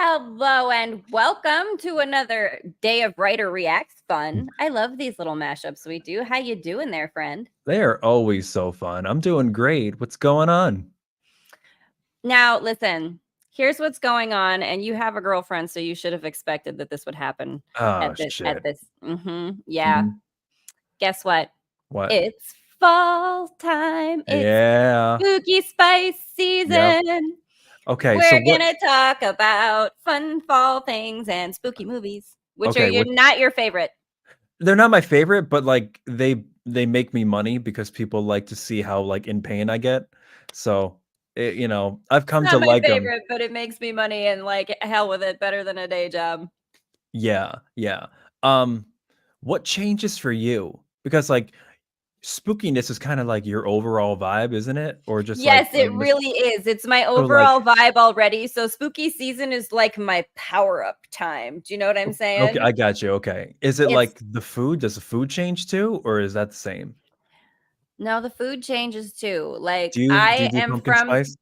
Hello and welcome to another day of Writer Reacts fun. I love these little mashups we do. How you doing there, friend? They are always so fun. I'm doing great. What's going on? Now, listen, here's what's going on, and you have a girlfriend, so you should have expected that this would happen Oh at this shit. Yeah. Mhm. Guess what? What? It's fall time. It's Yeah. spooky spice Yep. season. Okay, so We're what gonna talk about fun fall things and spooky movies, which are okay, what not your favorite. they're not my favorite, but like they make me money because people like to see how like in pain I get. So, I've It's come to not my like them. favorite, but it makes me money and like hell with it, better than a day job. Yeah, yeah. Um, what changes for you? Because like spookiness is kind of like your overall vibe, isn't it? Or just like Yes, it really is. It's my so like overall vibe already. So spooky season is like my power up time. Do you know what I'm Okay, saying? I got you, okay. Is it It's like the food? Does the food change too, or is that the same? no, the food changes too. Do Like you do pumpkin spice?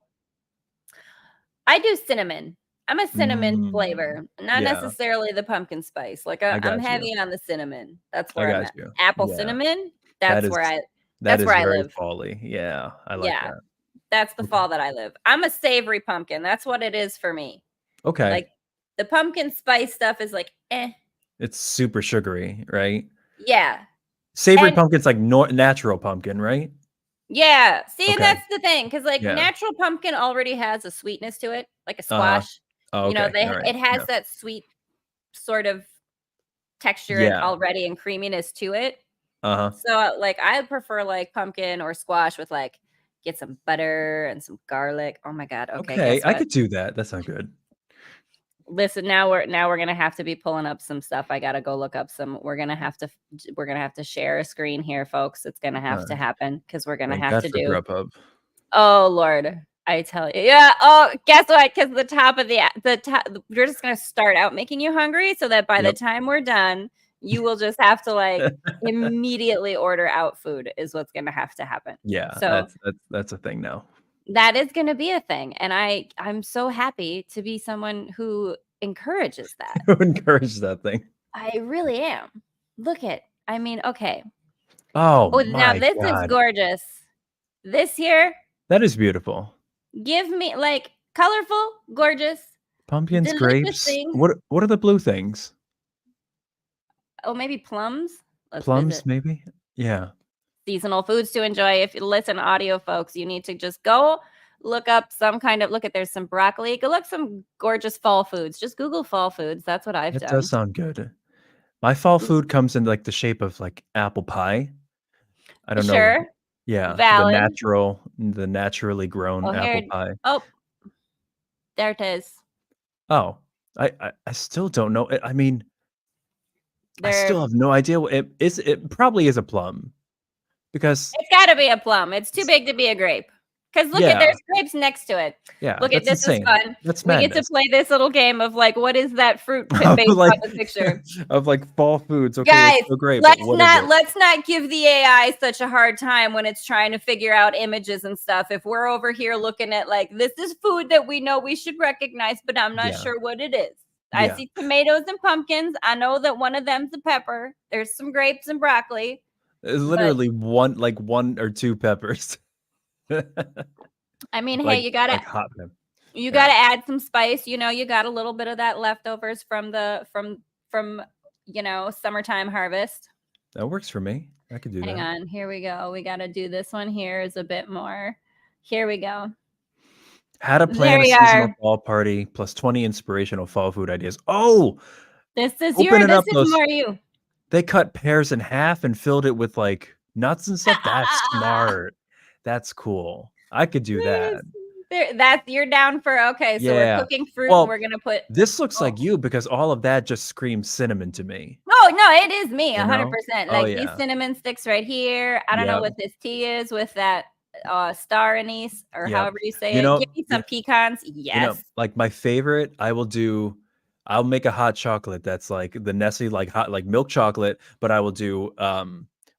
I do cinnamon. I'm a cinnamon Mm, flavor, not yeah, necessarily the pumpkin spice. Like I I'm got you, heavy on the cinnamon. That's I where I'm got at. you. Apple Yeah, cinnamon, that that's is where I that that's where is I very live. folly. Yeah, I like Yeah. that. That's the Okay. fall that I live. I'm a savory pumpkin. That's what it is for me. Okay, Like the pumpkin spice stuff is like, eh. it's super sugary, right? Yeah. Savory And pumpkin's like natural pumpkin, right? yeah. See, and Okay, that's the thing. Cause like yeah. natural pumpkin already has a sweetness to it, like a Uh-huh. squash. Oh, You know, okay, alright, it has yeah. that sweet sort of texture and Yeah, already and creaminess to it. uh-huh. So like I prefer like pumpkin or squash with like get some butter and some garlic. Oh my God. Okay, Okay, guess I what? could do that, that sounds good. Listen, now we're gonna have to be pulling up some stuff. I gotta go look up some. We're gonna have to share a screen here, folks. It's gonna have to Uh, happen because we're gonna Thank have God to for do. Grubhub. Oh Lord, I tell you, yeah. Oh, guess what? Because the top of the top, we're just gonna start out making you hungry, so that by the Yep. time we're done, you will just have to like immediately order out food. Is what's gonna have to happen. Yeah, So that's a thing now. that is going to be a thing, and I'm so happy to be someone who encourages that. Who encouraged that thing? I really am. Look at, I mean, okay. Oh Oh, now my this is god. gorgeous. This here, That is beautiful. give me like colorful, gorgeous, Pumpkins, delicious grapes. things. What are the blue things? Oh, maybe plums. Let's Plums, visit. maybe? Yeah. Seasonal foods to enjoy. If you listen, audio folks, you need to just go look up some kind of look at there's some broccoli. Go look some gorgeous fall foods. Just Google fall foods. That's what I've That does done. sound good. My fall food comes in, like, the shape of, like, apple pie. I don't know. Sure. Yeah, Valid. the naturally grown Oh, apple here. pie. Oh, there it is. Oh, I still don't know. I mean, I still There. have no idea what it probably is a plum because It's got to be a plum. It's too big to be a grape. Because look at yeah, there's grapes next to it. yeah, Look at that's this is insane. fun. That's We get to madness. play this little game of like, what is that fruit Of based like on the picture? of like fall foods. Okay, that's Guys, so great, but what is it? let's not give the AI such a hard time when it's trying to figure out images and stuff. If we're over here looking at like this is food that we know we should recognize, but I'm not Yeah, sure what it is. I yeah. see tomatoes and pumpkins. I know that one of them's a pepper. There's some grapes and broccoli, It's but literally one or two peppers. I mean, hey, Like hot pepper. you Yeah, gotta add some spice. You know, you got a little bit of that leftovers from from summertime harvest. that works for me. I could do Hang that. on, here we go. We gotta do this one here is a bit more. Here we go. How to plan There a you seasonal are. fall party plus 20 inspirational fall food ideas. Oh, This opening up is those more you. they cut pears in half and filled it with, like, nuts and stuff. That's smart. That's cool. I could do that. That's you're down for okay. So we're Yeah. cooking fruit and Well, we're gonna put this looks oh like you because all of that just screams cinnamon to me, oh no, it is me you know? 100%. Oh, Like these yeah. cinnamon sticks right here. I don't know Yep, what this tea is with that star anise or yep. however you say You it. Give know me yeah, some pecans. Yes. like, my favorite, I'll make a hot chocolate that's like the Nestle, like, hot like, milk chocolate, but I will do,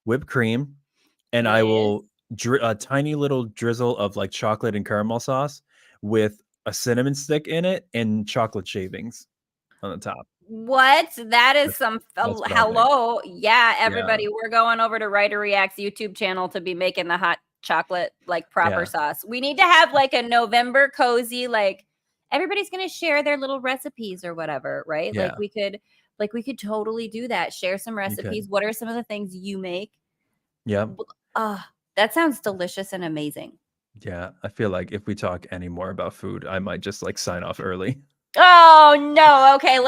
whipped cream, and I Yes. will a tiny little drizzle of, like, chocolate and caramel sauce with a cinnamon stick in it and chocolate shavings on the top. What? That is That's some that's what I'll make. hello. Yeah, Yeah. everybody, we're going over to Writer Reacts YouTube channel to be making the hot chocolate like proper Yeah. sauce. We need to have like a November cozy, like everybody's gonna share their little recipes or whatever, right? Yeah. Like we could totally do that. Share some You could. recipes. What are some of the things you make? Yeah. That sounds delicious and amazing. Yeah. I feel like if we talk any more about food, I might just like sign off early. Oh no. Okay,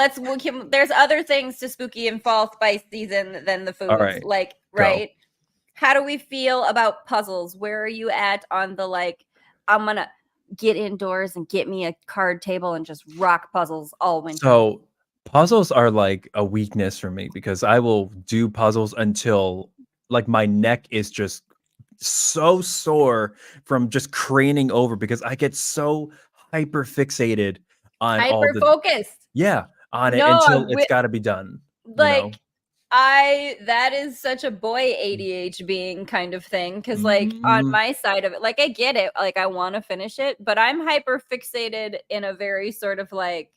there's other things to spooky and fall spice season than the All foods. right. Like, Go. right? How do we feel about puzzles? Where are you at on the like, I'm gonna get indoors and get me a card table and just rock puzzles all winter? So puzzles are like a weakness for me because I will do puzzles until like my neck is just so sore from just craning over because I get so hyper fixated on all Hyper the focused. on it No, until it's got to be done, you know. like that is such a boy ADH being kind of thing because like on Mhm. my side of it, like I get it, like I want to finish it, but I'm hyper fixated in a very sort of like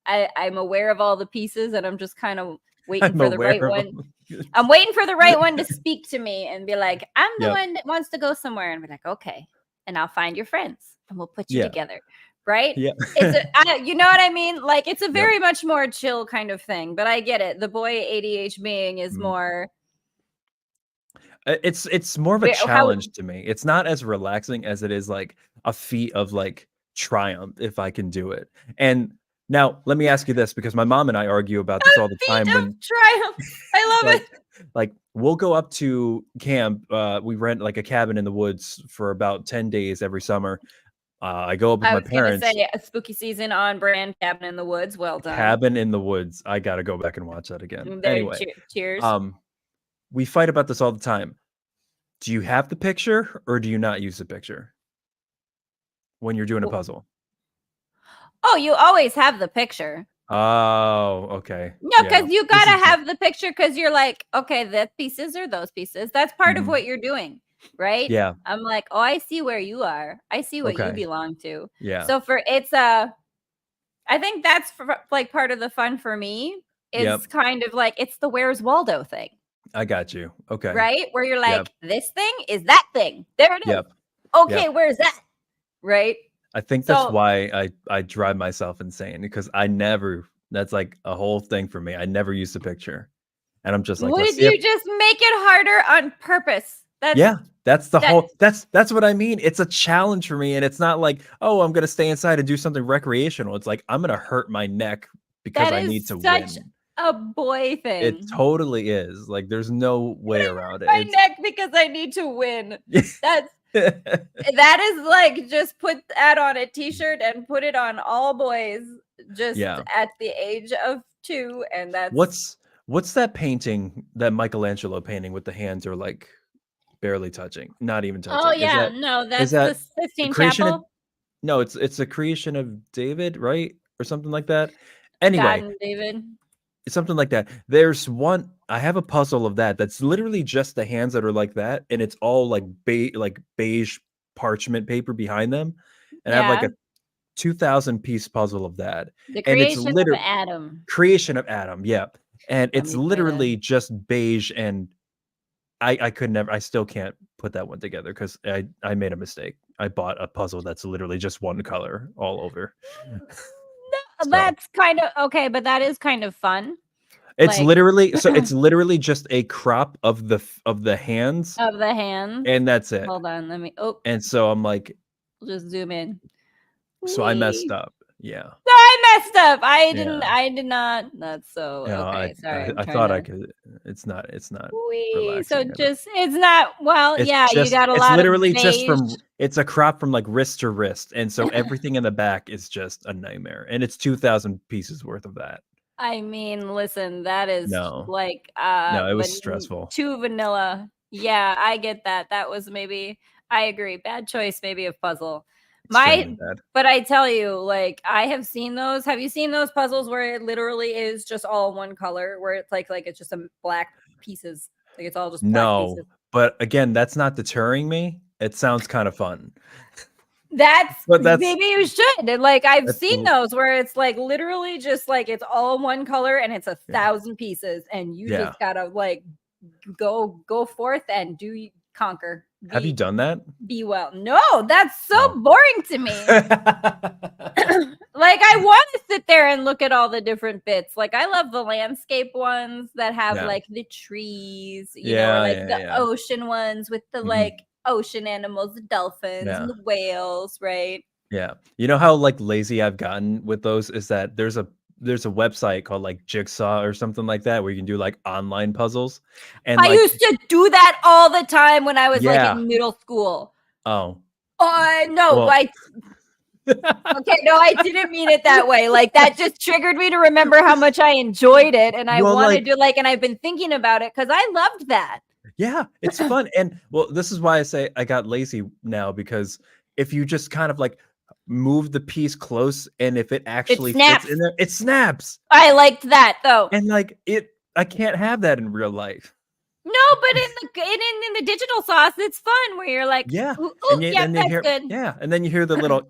I'm aware of all the pieces and I'm just kind of waiting I'm for the aware right of one. them. I'm waiting for the right one to speak to me and be like, I'm the Yep. one that wants to go somewhere, and be like, okay, and I'll find your friends and we'll put you Yeah. together, right? Yeah. You know what I mean? Like it's a Yep. very much more chill kind of thing, but I get it. The boy ADH being is Mm. more It's more of a how challenge to me. It's not as relaxing as it is like a feat of like triumph if I can do it. And now let me ask you this because my mom and I argue about this all the feat time of when triumph. I love like it. like we'll go up to camp, we rent like a cabin in the woods for about 10 days every summer. I go up with I my was gonna parents. say a spooky season on brand, Cabin in the Woods. Well done. Cabin in the Woods. I got to go back and watch that again. There, Anyway, cheers. um we fight about this all the time. Do you have the picture or do you not use the picture when you're doing a puzzle? Oh, you always have the picture. Oh, okay. No, Yeah. because you This is gotta have the picture because you're like, okay, that pieces or those pieces. That's part of mhm. what you're doing, right? Yeah. I'm like, oh, I see where you are. I see what you Okay. belong to. Yeah. So I think that's like part of the fun for me is Yep. kind of like it's the Where's Waldo thing, I got you. Okay. right? Where you're Yep. like, this thing is that thing. There it is. Yep. Okay, Yep. where's that? Right? I think that's So why I drive myself insane because I never that's like a whole thing for me. I never use the picture. And I'm just like, let's would see if you just make it harder on purpose? yeah, that's the That whole that's what I mean. It's a challenge for me and it's not like, "Oh, I'm going to stay inside and do something recreational." It's like I'm going to hurt my neck because that I is need to such win. a boy It thing. totally is. Like there's no way around it. My neck because I need to win. It's That's that is like just put that on a t-shirt and put it on all boys just yeah. at the age of 2, and that's What's that painting, that Michelangelo painting with the hands are like barely touching, not even oh touching. no, Is that's the that a Sistine creation of Chapel. no, it's a creation of David, right? Or something like that. God Anyway, and David. it's something like that. There's one I have a puzzle of that's literally just the hands that are like that, and it's all like like beige parchment paper behind them. And I have like Yeah, a 2,000 piece puzzle of that. the And it's creation of Adam. creation of Adam, yep. And Let it's me try to literally just beige and I could never I still can't put that one together because I made a mistake. I bought a puzzle that's literally just one color all over. no, So, that's kind of okay, but that is kind of fun. it's Like literally it's literally just a crop of of the hands, of the hands. and that's it. Hold on, let me And so I'm like, just zoom in. so I messed Wee. up. Yeah. No, I messed up. Yeah. I did not. That's so You know, okay. Sorry, I'm I trying thought I to. could it's not Wee. So relaxing at all. just it's not. Well, yeah, you got a It's lot of literally just beige. from it's a crop from like wrist to wrist, and so everything in the back is just a nightmare, and it's 2,000 pieces worth of that. I mean, listen, that is No. like No, it was stressful. too vanilla. Yeah, I get that. That was maybe. I agree. Bad choice, maybe of puzzle. Extremely My, bad. but I tell you, like I have seen those. Have you seen those puzzles where it literally is just all one color, where it's like it's just some black pieces, like it's all just black No, pieces. but again, that's not deterring me. It sounds kind of fun. That's But maybe you should. And like I've that's seen cool. those where it's like literally just like it's all one color and it's a Yeah. 1,000 pieces and you Yeah. just gotta like go forth and conquer. Have you done that? Be well. No, that's so No. boring to me. Like I want to sit there and look at all the different bits. Like I love the landscape ones that have Yeah. like the trees, or Yeah, like yeah, the yeah. ocean ones with the Mhm. like ocean animals, the dolphins and Yeah. the whales, right? Yeah. You know how, like, lazy I've gotten with those is that there's a website called, like, Jigsaw or something like that where you can do, like, online puzzles, and, I like used to do that all the time when I was like yeah. in middle school. Oh. No, Well okay, no, I didn't mean it that way. Like that just triggered me to remember how much I enjoyed it and I well, wanted like to and I've been thinking about it cuz I loved that. yeah, it's fun, and well, this is why I say I got lazy now because if you just kind of, like, move the piece close and if it It actually fits snaps. in there, it snaps, I liked that though. and, like, I can't have that in real life. No, but in the digital sauce, it's fun where you're like, Yeah, ooh, ooh, yep, and you that's hear good. yeah, and then you hear the little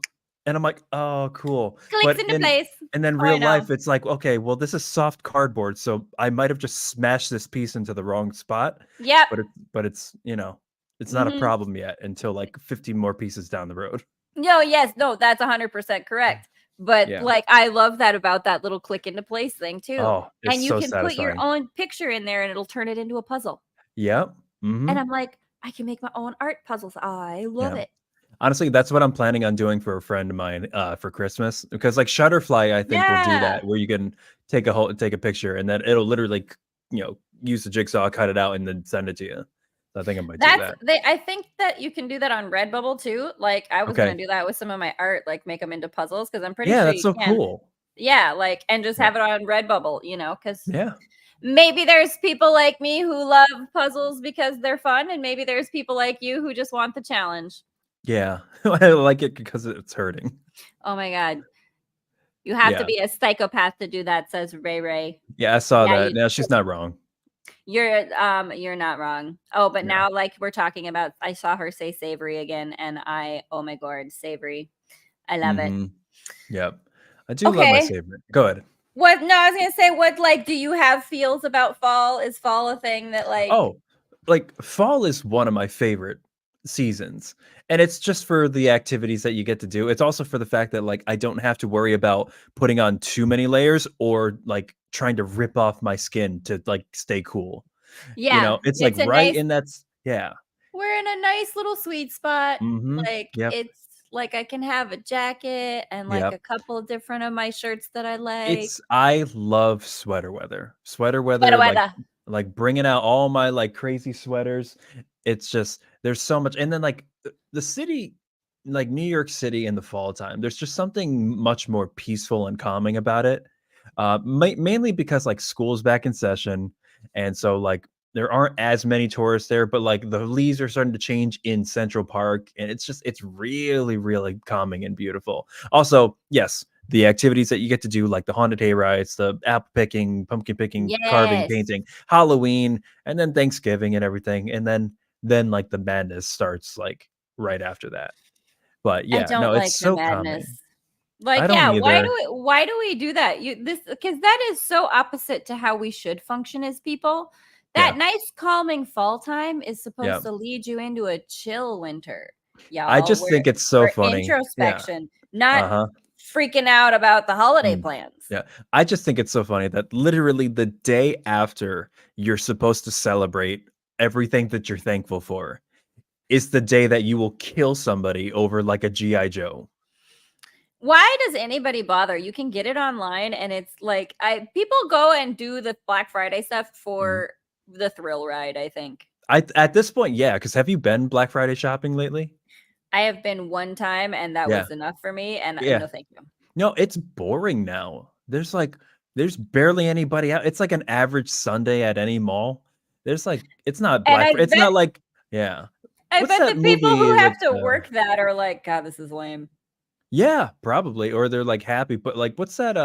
and I'm like, "Oh, cool." Clicks But into place. and then Oh, I real know. life, it's like, "Okay, well, this is soft cardboard, so I might have just smashed this piece into the wrong spot." Yep. But it's, it's not a Hmm. problem yet until, like, 50 more pieces down the road. No, yes, no, that's 100% correct. But Yeah. like, I love that about that little click into place thing too. Oh, it's And you so can put your satisfying. own picture in there and it'll turn it into a puzzle. Yep. And Mhm. I'm like, I can make my own art puzzles. I love Yeah. it. Honestly, that's what I'm planning on doing for a friend of mine, for Christmas, because, like, Shutterfly, I think, will do Yeah. that, where you can take a picture, and then it'll literally use the jigsaw, cut it out, and then send it to you. So I think I might do that. I think that you can do that on Redbubble too. Like I was gonna Okay. do that with some of my art, like make them into puzzles because I'm pretty Yeah, sure that's you so can. cool. Yeah, like and just Yeah. have it on Redbubble, because Yeah. maybe there's people like me who love puzzles because they're fun, and maybe there's people like you who just want the challenge. Yeah. I like it because it's hurting. Oh my god. You have to Yeah. be a psychopath to do that, says Ray Ray. Yeah, I saw Yeah, that. you Now she's not wrong. you're not wrong. Oh, but Yeah. now like we're talking about I saw her say savory again and oh my god, savory. I love it. Mhm. Yep. I do love my Okay. favorite. Go ahead. What no, I was gonna say what like do you have feels about fall? Is fall a thing that like Oh, like, fall is one of my favorite seasons, and it's just for the activities that you get to do. It's also for the fact that, like, I don't have to worry about putting on too many layers or, like, trying to rip off my skin to, like, stay cool. yeah, It's, like, it's a right nice in that's yeah. we're in a nice little sweet spot. Mhm. Like Yep. it's like I can have a jacket and like a Yep. couple different of my shirts that I like. I love sweater weather. Sweater Better weather, weather. like bringing out all my, like, crazy sweaters. It's just there's so much and then, like, the city, like New York City in the fall time, there's just something much more peaceful and calming about it. Mainly because, like, school's back in session, and so, like, there aren't as many tourists there, but, like, the leaves are starting to change in Central Park, and it's really, really calming and beautiful. Also, yes, the activities that you get to do, like the haunted hay rides, the apple picking, pumpkin picking, carving, Yes. painting, Halloween, and then Thanksgiving and everything, and then like the madness starts like right after that. But I yeah, don't no, it's like the so madness. calming. Like, I don't yeah, either. why do we do that? You this because that is so opposite to how we should function as people. Yeah, That nice calming fall time is yeah. supposed to lead you into a chill winter, I y'all, just think it's so where funny. Yeah. introspection, not Uh huh. freaking out about the holiday Mm. plans. Yeah. I just think it's so funny that literally the day after you're supposed to celebrate everything that you're thankful for is the day that you will kill somebody over like a GI Joe. Why does anybody bother? You can get it online and it's like I people go and do the Black Friday stuff Mhm. for the thrill ride, I think. I at this point, yeah, because have you been Black Friday shopping lately? I have been one time and that Yeah, was enough for me and yeah. no thank you. No, it's boring now. There's barely anybody out. It's like an average Sunday at any mall. There's like it's not And Black Fri it's not like yeah. I What's bet that the people who movie with, have to work that are like, God, this is lame. yeah, probably, or they're, like, happy, but, like, what's that,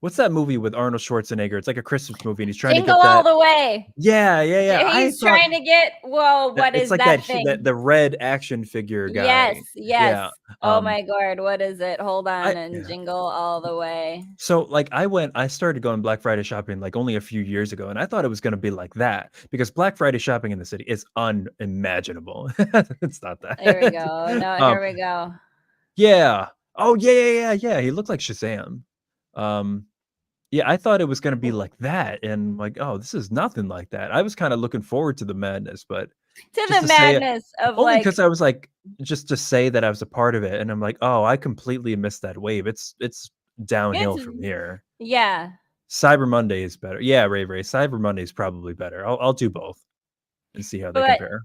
what's that movie with Arnold Schwarzenegger? It's like a Christmas movie, and he's trying to Jingle get all that. the way. Yeah, yeah, yeah. I He's thought trying to get, well, that what it's is like that that thing? the red action figure Yes, guy. yes. Yeah. Oh my God, what is it? Hold on, I and yeah. jingle all the way. So like I started going Black Friday shopping like only a few years ago, and I thought it was gonna be like that because Black Friday shopping in the city is unimaginable. It's not Here we that. go. No, Um, here we go. yeah. Oh yeah, yeah, yeah, yeah. He looked like Shazam. Um, yeah, I thought it was gonna be like that, and like, oh, this is nothing like that. I was kind of looking forward to the madness, but To just the to say it madness of only like, because I was like, just to say that I was a part of it, and I'm like, oh, I completely missed that wave. It's it's, downhill from here. yeah. Cyber Monday is better. Yeah, Ray. Cyber Monday is probably better. I'll do both and see how they But compare.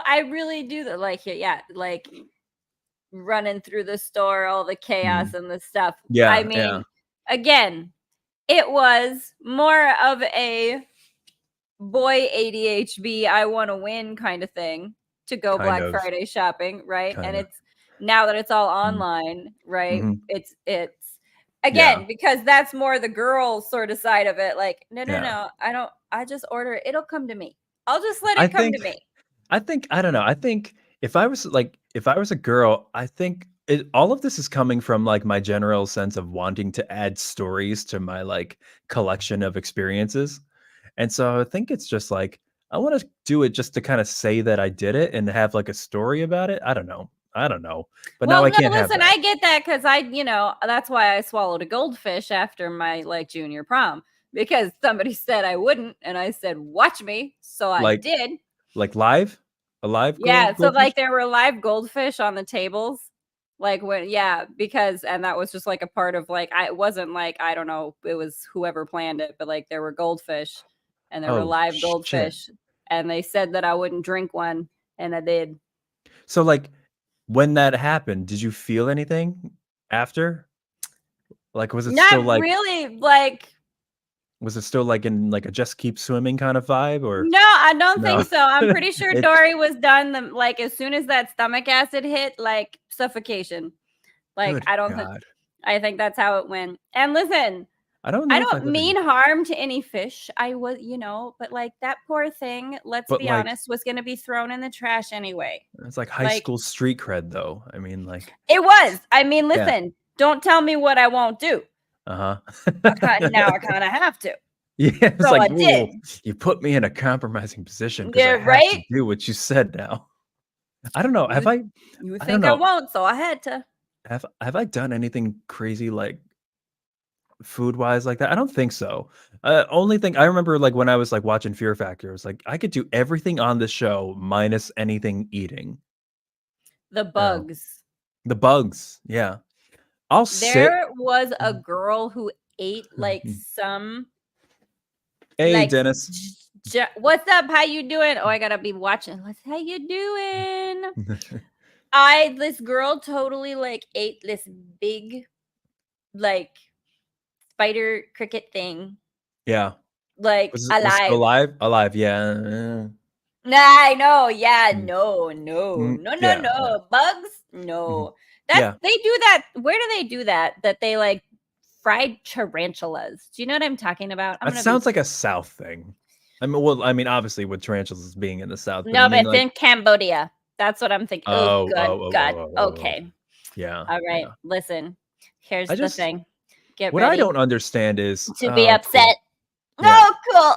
I really do that. Like, yeah, like running through the store, all the chaos Mhm. and the stuff. I Yeah, yeah, mean, again, it was more of a boy ADHD, I want to win kind of thing to go kind Black of, Friday shopping, right? And kind of. it's now that it's all Mhm, online, right? mhm. It's Yeah, again because that's more the girl sort of side of it. Like, no, no, yeah. no, I don't. I just order it. It'll come to me. I'll just let I it come to think me. I think I don't know. I think if I was a girl, I think all of this is coming from like my general sense of wanting to add stories to my like collection of experiences. And so I think it's just like I want to do it just to kind of say that I did it and have like a story about it. I don't know. I don't know. But now Well, I no, can't have listen, that. I get that because that's why I swallowed a goldfish after my like junior prom because somebody said I wouldn't, and I said, "Watch me," so I Like did. like live? A live Yeah, so, goldfish? like, there were live goldfish on the tables, like, when yeah, because and that was just, like, a part of, like it wasn't, like, I don't know, it was whoever planned it, but, like, there were goldfish, and there were Oh live shit. goldfish, and they said that I wouldn't drink one, and I did. So like when that happened, did you feel anything after? Like Not really, like was it still like in like a just keep swimming kind of vibe or no, I don't no? think so, I'm pretty sure It's Dory was done, like, as soon as that stomach acid hit, like, suffocation. Like, good God. I think that's how it went, and listen, I don't I know if I've don't ever mean harm to any fish. I was, but like that poor thing, let's but be like honest, was going to be thrown in the trash anyway. it's like high Like school street cred though. I mean like it was. I mean, yeah. listen, don't tell me what I won't do. Uh-huh. Now I kind of have to. Yeah, it's So like, I "Ooh, did. you put me in a compromising position because I Yeah, have to right? do what you said now." I don't know. You you I don't think I know. won't, so I had to. Have I done anything crazy like food-wise like that? I don't think so. Only thing I remember, like, when I was, like, watching Fear Factor, it was like, I could do everything on the show minus anything eating. The No. bugs. The bugs, yeah. I'll sit There was a girl who ate like some Hey, like Dennis. what's up? How you doing? Oh, I gotta be watching. What's how you doing? I this girl totally like ate this big like spider cricket thing Yeah. like Was it alive. alive? Alive, yeah. Nah, I know. Yeah, Mm, no, no, mm, no, no, yeah, yeah. no. Bugs? Mhm. No. That's Yeah. they do that. Where do they do that? That they like fried tarantulas. Do you know what I'm talking about? I'm That gonna be sounds like a South thing. I mean, obviously, with tarantulas being in the South, but I no, but mean, it's like in Cambodia. That's what I'm thinking. Oh, oh, good oh, oh, God. oh, oh, oh. Okay. Yeah, All right. yeah. Listen. Here's I the just thing. Get what I ready don't understand is to be oh, cool. upset. Yeah. Oh, cool.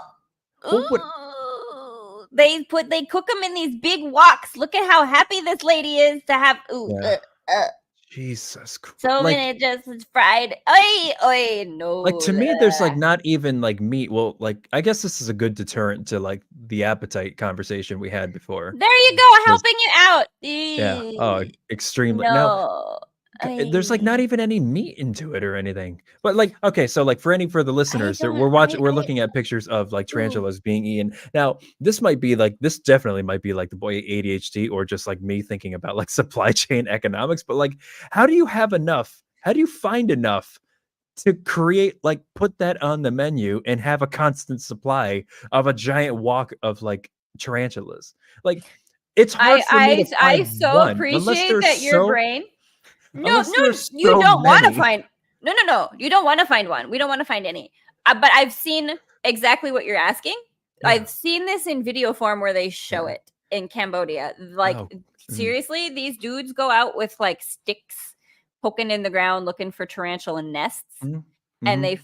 Well, what Ooh. They cook them in these big woks. Look at how happy this lady is to have yeah. Jesus Chr so many just fried. Oi, oi, like, no. to me, there's, like, not even, like, meat well, like, I guess this is a good deterrent to, like, the appetite conversation we had before. There you go, 'Cause helping you out. yeah. Oh, extremely. Now No. there's, like, not I even any meat into it or anything. But, like okay, so, like, for the I listeners, don't we're looking at pictures of, like, ooh. tarantulas being eaten. Now, this definitely might be, like, the boy ADHD or just, like, me thinking about, like, supply chain economics, but, like, how do you find enough to create like, put that on the menu and have a constant supply of a giant walk of, like, tarantulas? Like, it's hard for me to I find so one appreciate that your brain no, unless no, there's you so don't wanna many. find No. You don't want to find one. We don't want to find any. But I've seen exactly what you're asking. Yeah. I've seen this in video form where they show Yeah. it in Cambodia. Like, Oh, seriously, these dudes go out with like sticks poking in the ground looking for tarantula nests. mhm, And mhm.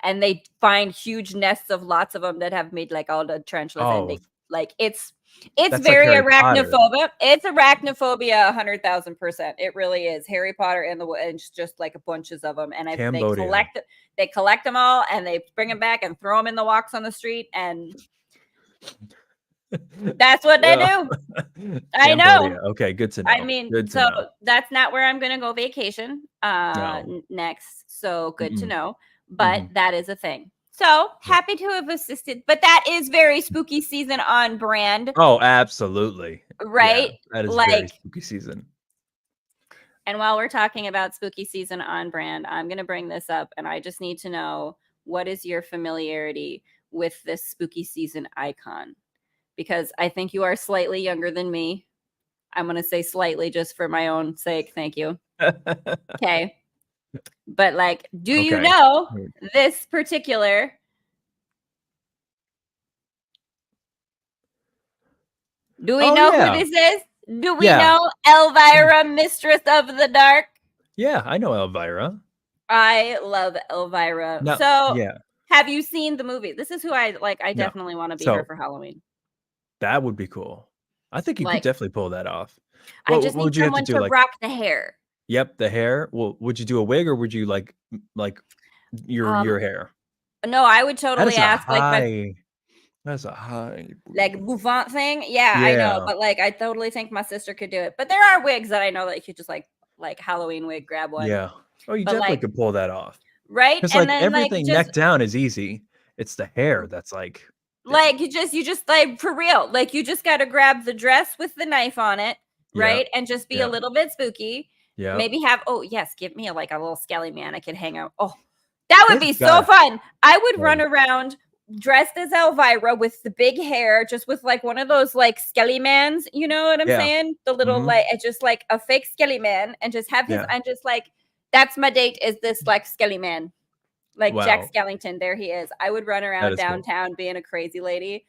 and they find huge nests of lots of them that have made like all the tarantulas, and Oh, they like it's that's like very Harry Potter. arachnophobia. It's arachnophobia 100,000%. It really is. Harry Potter and it's just like bunches of them, and Cambodia. they collect them all and they bring them back and throw them in the walks on the street, and that's what they Well, do. I know. Cambodia. Okay, good to I know. mean, Good to so know. that's not where I'm gonna go vacation No. next. So good to Mm-mm. know. But Mhm. that is a thing. So Yep. happy to have assisted. But that is very spooky season on brand, Oh, absolutely. Yeah, right? that is very Like, spooky season. and while we're talking about spooky season on brand, I'm gonna bring this up, and I just need to know, what is your familiarity with this spooky season icon? Because I think you are slightly younger than me. I'm gonna say slightly just for my own sake. Thank you. Okay. But like, do you Okay. know this particular? Do we Oh, know who yeah. this is? Do we Yeah. know Elvira, Mistress of the Dark? Yeah, I know Elvira. I love Elvira. No, So, yeah. have you seen the movie? This is who I like. I No. definitely want to be her So, for Halloween. that would be cool. I think you could Like, definitely pull that off. I What just need would you have to someone do? to Like, rock the hair. yep, the hair? Well, would you do a wig or would you like Um, your hair? no, I would That totally is a ask like my high that's a high like breed. bouffant thing. Yeah, I know, Yeah. but like I totally think my sister could do it. But there are wigs that I know that you could just like Halloween wig, grab one. Yeah. Oh, you But definitely like, could pull that off. right? 'Cause, And like, then like everything just neck down is easy. It's the hair that's, like, like you just like for real, like you just got to grab the dress with the knife on it, yep, right? And just be a yep, little bit spooky. yep. Maybe have, oh yes, give me like a little skelly man I could hang out. Oh, that would There's be so gotta fun. I would oh, run around dressed as Elvira with the big hair, just with like one of those like skelly mans, you know what I'm yeah, saying? The little mhm, like it's just like a fake skelly man, and just have his, yeah. I'm just like, that's my date, is this like skelly man. Like Jack Wow, Skellington, there he is. I would run that around is cool. downtown being a crazy lady.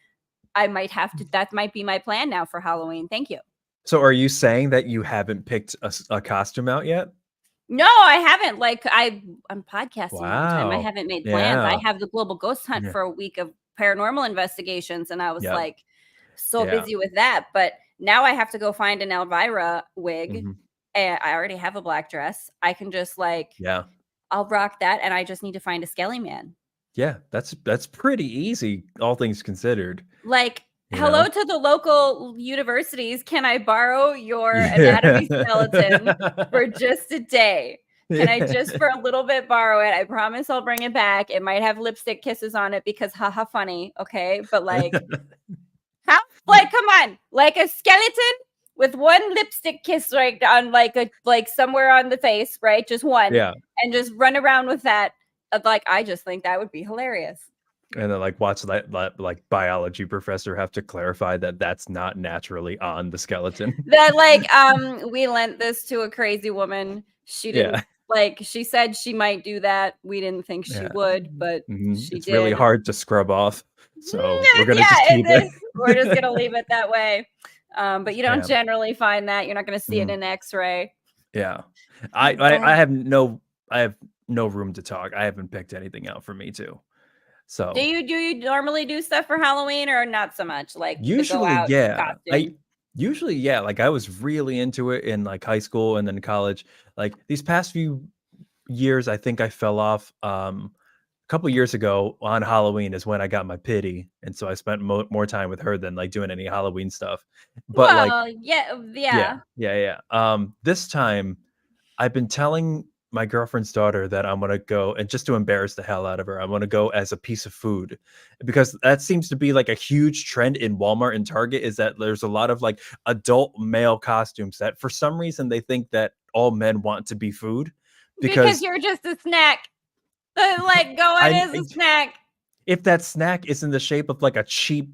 I might have to, that might be my plan now for Halloween. Thank you. So, are you saying that you haven't picked a costume out yet? No, I haven't. Like I'm podcasting all the time. I Wow. haven't made plans. I Yeah, have the global ghost hunt yeah, for a week of paranormal investigations, and I was yep, like so yeah, busy with that. But now I have to go find an Elvira wig. mhm, And I already have a black dress. I can just like, yeah, I'll rock that, and I just need to find a skelly man. yeah, that's pretty easy, all things considered, Like, you hello know? to the local universities. Can I borrow your Yeah. anatomy skeleton for just a day? Can I just for a little bit borrow it? I promise I'll bring it back. It might have lipstick kisses on it because haha funny, okay? But like, how, like, come on, like a skeleton with one lipstick kiss right on like a like somewhere on the face, right? Just one, Yeah, and just run around with that. Like, I just think that would be hilarious. and then, like, watch that, like, biology professor have to clarify that that's not naturally on the skeleton. That like we lent this to a crazy woman. She didn't, Yeah, like, she said she might do that. We didn't think she yeah, would, but she it's really did. hard to scrub off, so we're gonna Yeah, just keep it. we're just gonna leave it that way. But you don't Yeah, generally find that. You're not gonna see it mhm, in X-ray. yeah. I I But I have no I have no room to talk. I haven't picked anything out for me too. So, do you normally do stuff for Halloween, or not so much? Like the go usually, out yeah. costume. Like, I was really into it in, like, high school and then college. Like, these past few years, I think I fell off, a couple years ago on Halloween is when I got my pity, and so I spent more time with her than, like, doing any Halloween stuff. But, like, Well, yeah, yeah, yeah. yeah, yeah. This time I've been telling my girlfriend's daughter that I'm gonna go, and just to embarrass the hell out of her, I'm gonna go as a piece of food, because that seems to be like a huge trend in Walmart and Target, is that there's a lot of, like, adult male costumes that for some reason they think that all men want to be food, Because because you're just a snack. Like, go in I as a snack. if that snack is in the shape of, like, a cheap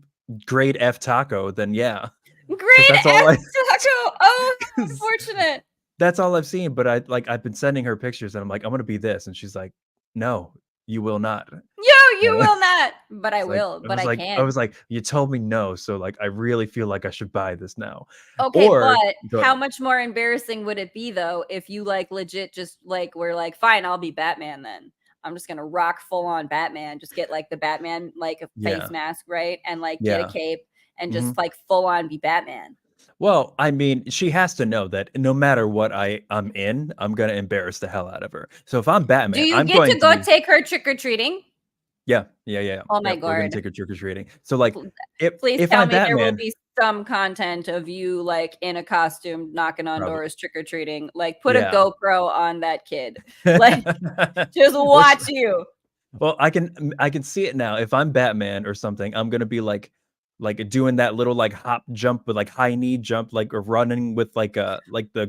grade F taco, then yeah, because Green that's F all I taco. Oh, how 'cause unfortunate. That's all I've seen, but I've been sending her pictures and I'm like, "I'm gonna be this," and she's like, "No, you will not." Yo, you Uh, will not, but I it's like will, I but was I like I can. was like, "You told me no, so, like, I really feel like I should buy this now." Okay, Or but go how ahead. much more embarrassing would it be though if you like legit just like were like, fine, I'll be Batman then. I'm just gonna rock full on Batman, just get like the Batman like a face Yeah, mask, right? And like get a yeah, cape and just mhm. like full on be Batman. Well, I mean, she has to know that no matter what I'm in, I'm gonna embarrass the hell out of her. So if I'm Do Batman, you I'm get going to to go be take her trick or treating? yeah, yeah, yeah, Oh my yep, we're gonna god. take her trick or treating. So, like, Pl- if Please if tell I'm me there will Batman, be some content of you like in a costume knocking on probably, doors trick or treating. Like put a yeah. GoPro on that kid. Like just Which watch you. well, I can see it now. If I'm Batman or something, I'm gonna be like doing that little like hop jump with like high knee jump, like or running with like the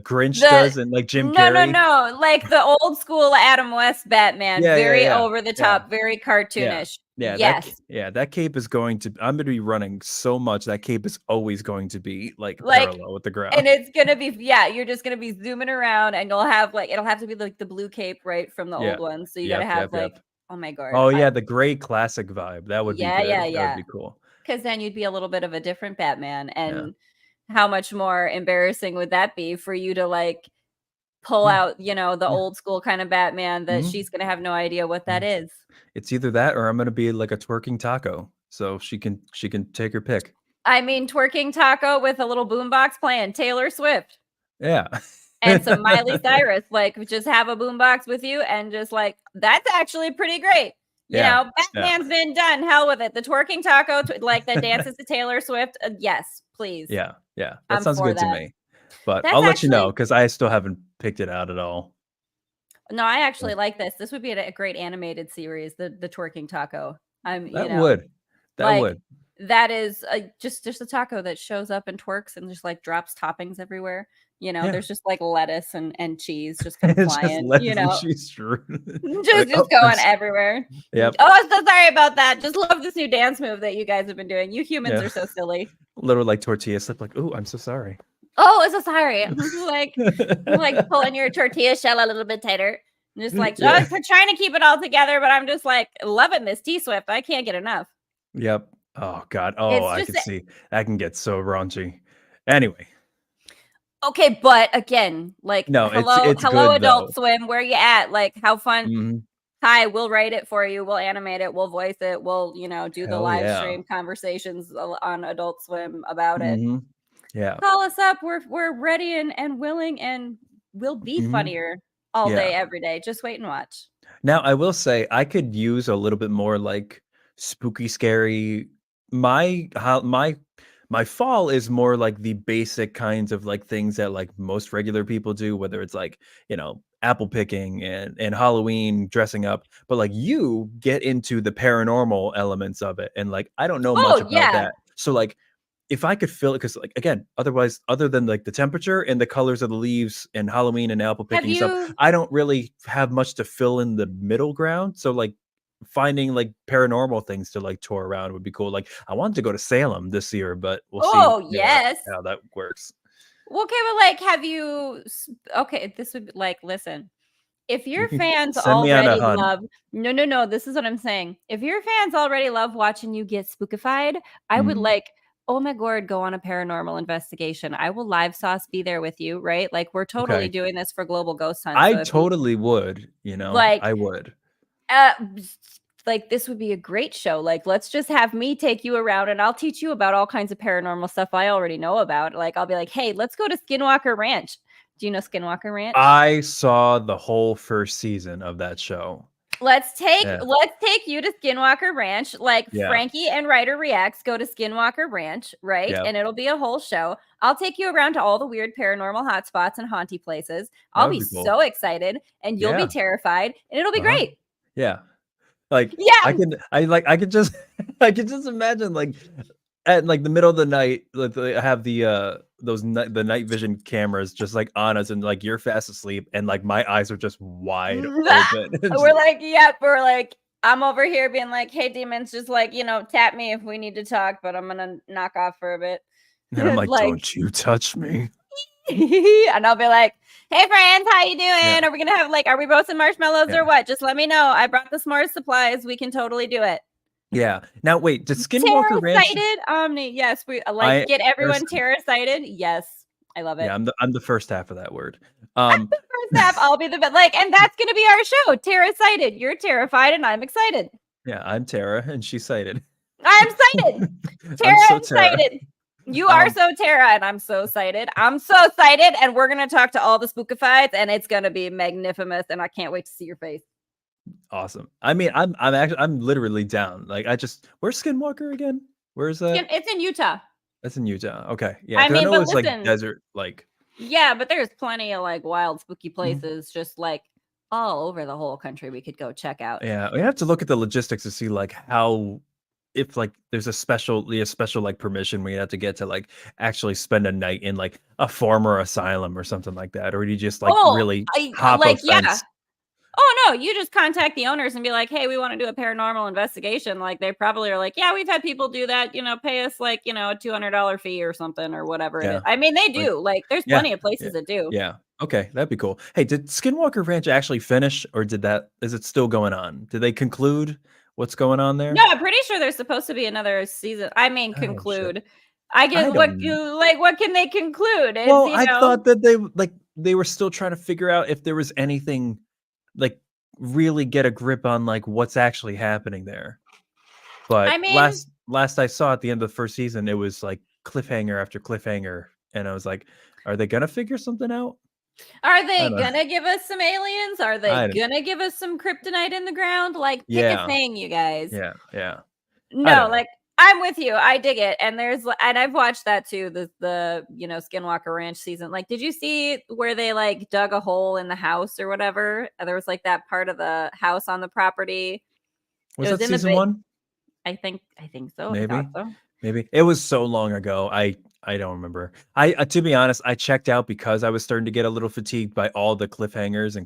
Grinch The does and like Jim No, no, Carrey. no, like the old school Adam West Batman, Yeah, yeah, very yeah, over the yeah, top, very yeah, cartoonish. yeah. Yes. That cape is going to. I'm gonna be running so much that cape is always going to be like Like parallel with the ground. and it's gonna be yeah, you're just gonna be zooming around and you'll have like it'll have to be like the blue cape, right, from the Yeah. old one. So you gotta Yep. have Yep. like, Yep. oh my god, Oh I yeah, the gray classic vibe. That would be yeah, yeah, good. That would yeah. be cool. Because then you'd be a little bit of a different Batman, Yeah. and how much more embarrassing would that be for you to, like, pull Yeah. out, the Yeah. old school kinda Batman that Mhm. she's gonna have no idea what that Mhm. is. It's either that or I'm gonna be like a twerking taco, so she can take her pick. I mean, twerking taco with a little boombox playing Taylor Swift Yeah. and some Miley Cyrus, like, just have a boombox with you and just, like, that's actually pretty great. Yeah. Yeah. Batman's been done, hell with it. The twerking taco, like, that dances to Taylor Swift, yes, please. Yeah. Yeah. That I'm sounds for good to that. me. But That's I'll let you know actually because I still haven't picked it out at all. no, I So actually like this. This would be a great animated series, the twerking taco. I'm, that would. That like would. that is just a taco that shows up and twerks and just like drops toppings everywhere. Yeah. There's just like lettuce and cheese just kind of It's just flying, lettuce and cheese strewn. just Like, just "Oh, I'm going s" everywhere. Yep. Oh, I'm so sorry about that. Just love this new dance move that you guys have been doing. You humans Yeah. are so silly. Little, like, tortilla slip, like, "Ooh, I'm so sorry." Oh, I'm so sorry. Like pulling your tortilla shell a little bit tighter. And just like, Yeah. trying to keep it all together, but I'm just like loving this T Swift. I can't get enough. Yep. Oh god. Oh, It's I just could see. That can get so raunchy. Anyway, okay, but again, like, no, it's hello, good Adult though. Swim, where you at? Like, how fun? Mhm. Hi, we'll write it for you. We'll animate it. We'll voice it. We'll, do the Hell live yeah. stream conversations on Adult Swim about it. Mhm. Yeah. Call us up. We're ready and willing, and we'll be Mhm. funnier all day, Yeah. every day. Just wait and watch. Now, I will say I could use a little bit more, like, spooky, scary my fall is more like the basic kinds of, like, things that, like, most regular people do, whether it's, like, apple picking and Halloween dressing up, but, like, you get into the paranormal elements of it, and, like, I don't know much Oh about yeah. that. So, like, if I could fill it, because like, again, otherwise other than, like, the temperature and the colors of the leaves and Halloween and apple Have picking and stuff, you? I don't really have much to fill in the middle ground, so, like, finding, like, paranormal things to, like, tour around would be cool. Like, I wanted to go to Salem this year, but we'll see, Oh yes. how that works. Well, okay, but like, have you? Okay, this would be like, listen. If You your can fans send me on a already hunt. love no, no, no, this is what I'm saying. If your fans already love watching you get spookified, I would Mhm. like, oh my god, go on a paranormal investigation. I will live sauce be there with you, right? Like we're totally Okay. doing this for Global Ghost Hunt. I So if you totally would, like I would. uh like this would be a great show. Like let's just have me take you around and I'll teach you about all kinds of paranormal stuff I already know about. Like I'll be like, "Hey, let's go to Skinwalker Ranch." Do you know Skinwalker Ranch? I saw the whole 1st season of that show. Yeah. Let's take you to Skinwalker Ranch, like Yeah. Frankie and Ryder Reacts go to Skinwalker Ranch, right? Yep. And it'll be a whole show. I'll take you around to all the weird paranormal hotspots and haunty places. That I'll would be be cool. so excited and you'll be Yeah. terrified and it'll be Uh-huh. great. Yeah. Like, Yeah. I could just I could just imagine, like, at, like, the middle of the night, like, they have the night vision cameras just, like, on us, and, like, you're fast asleep, and, like, my eyes are just wide open. It's We're like, yep, we're like, I'm over here being like, hey demons, just like, tap me if we need to talk, but I'm gonna knock off for a bit. and I'm like, Like "Don't you touch me." and I'll be like, "Hey friends, how you doing? Yeah. Are we gonna have like, are we roasting marshmallows Yeah. or what? Just let me know. I brought the s'mores supplies. We can totally do it." Yeah. Now wait, did Skinwalker Ranch Terra-sighted Omni. Yes, we like I get everyone parasite terra-sighted. Yes, I love it. yeah, I'm the first half of that word. I'm the first half. I'll be the like, and that's gonna be our show. Terra-sighted. You're terrified, and I'm excited. Yeah, I'm Tara and she's cited. I'm excited. I'm Tara so and Tara. excited. You are Um, so Tara, and I'm so excited. I'm so excited, and we're gonna talk to all the spookifieds, and it's gonna be magnificent, and I can't wait to see your face. awesome. I mean, I'm actually I'm literally down. Like I just where's Skinwalker again? Where's that? It's in Utah. That's in Utah. Okay. Yeah, I because I mean, know but it's like listen, desert, like yeah, but there's plenty of like wild, spooky Mhm. places just like all over the whole country we could go check out. Yeah, we have to look at the logistics to see like how if like there's a special like permission we have to get to like actually spend a night in like a former asylum or something like that, or do you just like Oh, really I hop a like, yeah. fence? Oh no, you just contact the owners and be like, "Hey, we want to do a paranormal investigation." Like they probably are like, "Yeah, we've had people do that. Pay us like a $200 fee or something or whatever it is." Yeah, I mean, they like do. Like, there's yeah, plenty of yeah, places that do. yeah. Okay, that'd be cool. Hey, did Skinwalker Ranch actually finish, or is it still going on? Did they conclude what's going on No, there? I'm pretty sure there's supposed to be another season. I mean, Oh shit, conclude. I I get what don't. you like. What can they conclude? It's Well, I thought that they were still trying to figure out if there was anything, like, really get a grip on, like, what's actually happening there. I But mean, last I saw at the end of the 1st season, it was, like, cliffhanger after cliffhanger, and I was like, "Are they gonna figure something out?" are I they don't gonna give us some aliens? Are they I don't gonna give us some kryptonite in the ground? Like, pick a Yeah, thing, you guys. yeah, yeah. I No, don't know. like I'm with you. I dig it. And and I've watched that too, the Skinwalker Ranch season. Like, did you see where they like dug a hole in the house or whatever? There was like that part of the house on the property. It Was was that in the season 1? I think so. I thought Maybe. so. Maybe. It was so long ago, I don't remember. To be honest, I checked out because I was starting to get a little fatigued by all the cliffhangers, and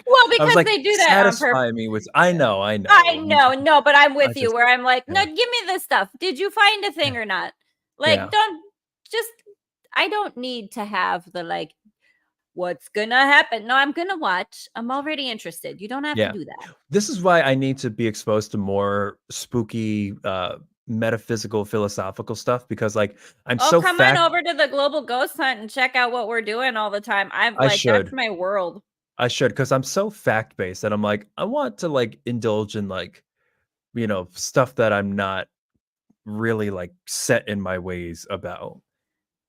Well, I was because like, they do that on purpose. "Satisfy me with" I know, I I know. know, no, but I'm I with you just where I'm like, no, yeah, give me this stuff. Did you find a yeah, thing or not? Like, yeah, don't just I don't need to have the like what's gonna happen. No, I'm gonna watch. I'm already interested. You don't have to yeah. do that. This is why I need to be exposed to more spooky, metaphysical, philosophical stuff because, like, I'm Oh, so come on fact over to the global ghost hunt and check out what we're doing all the time. I'm I like, that's should. my world. I should, because 'cause I'm so fact-based that I'm like, I want to, like, indulge in, like, stuff that I'm not really, like, set in my ways about,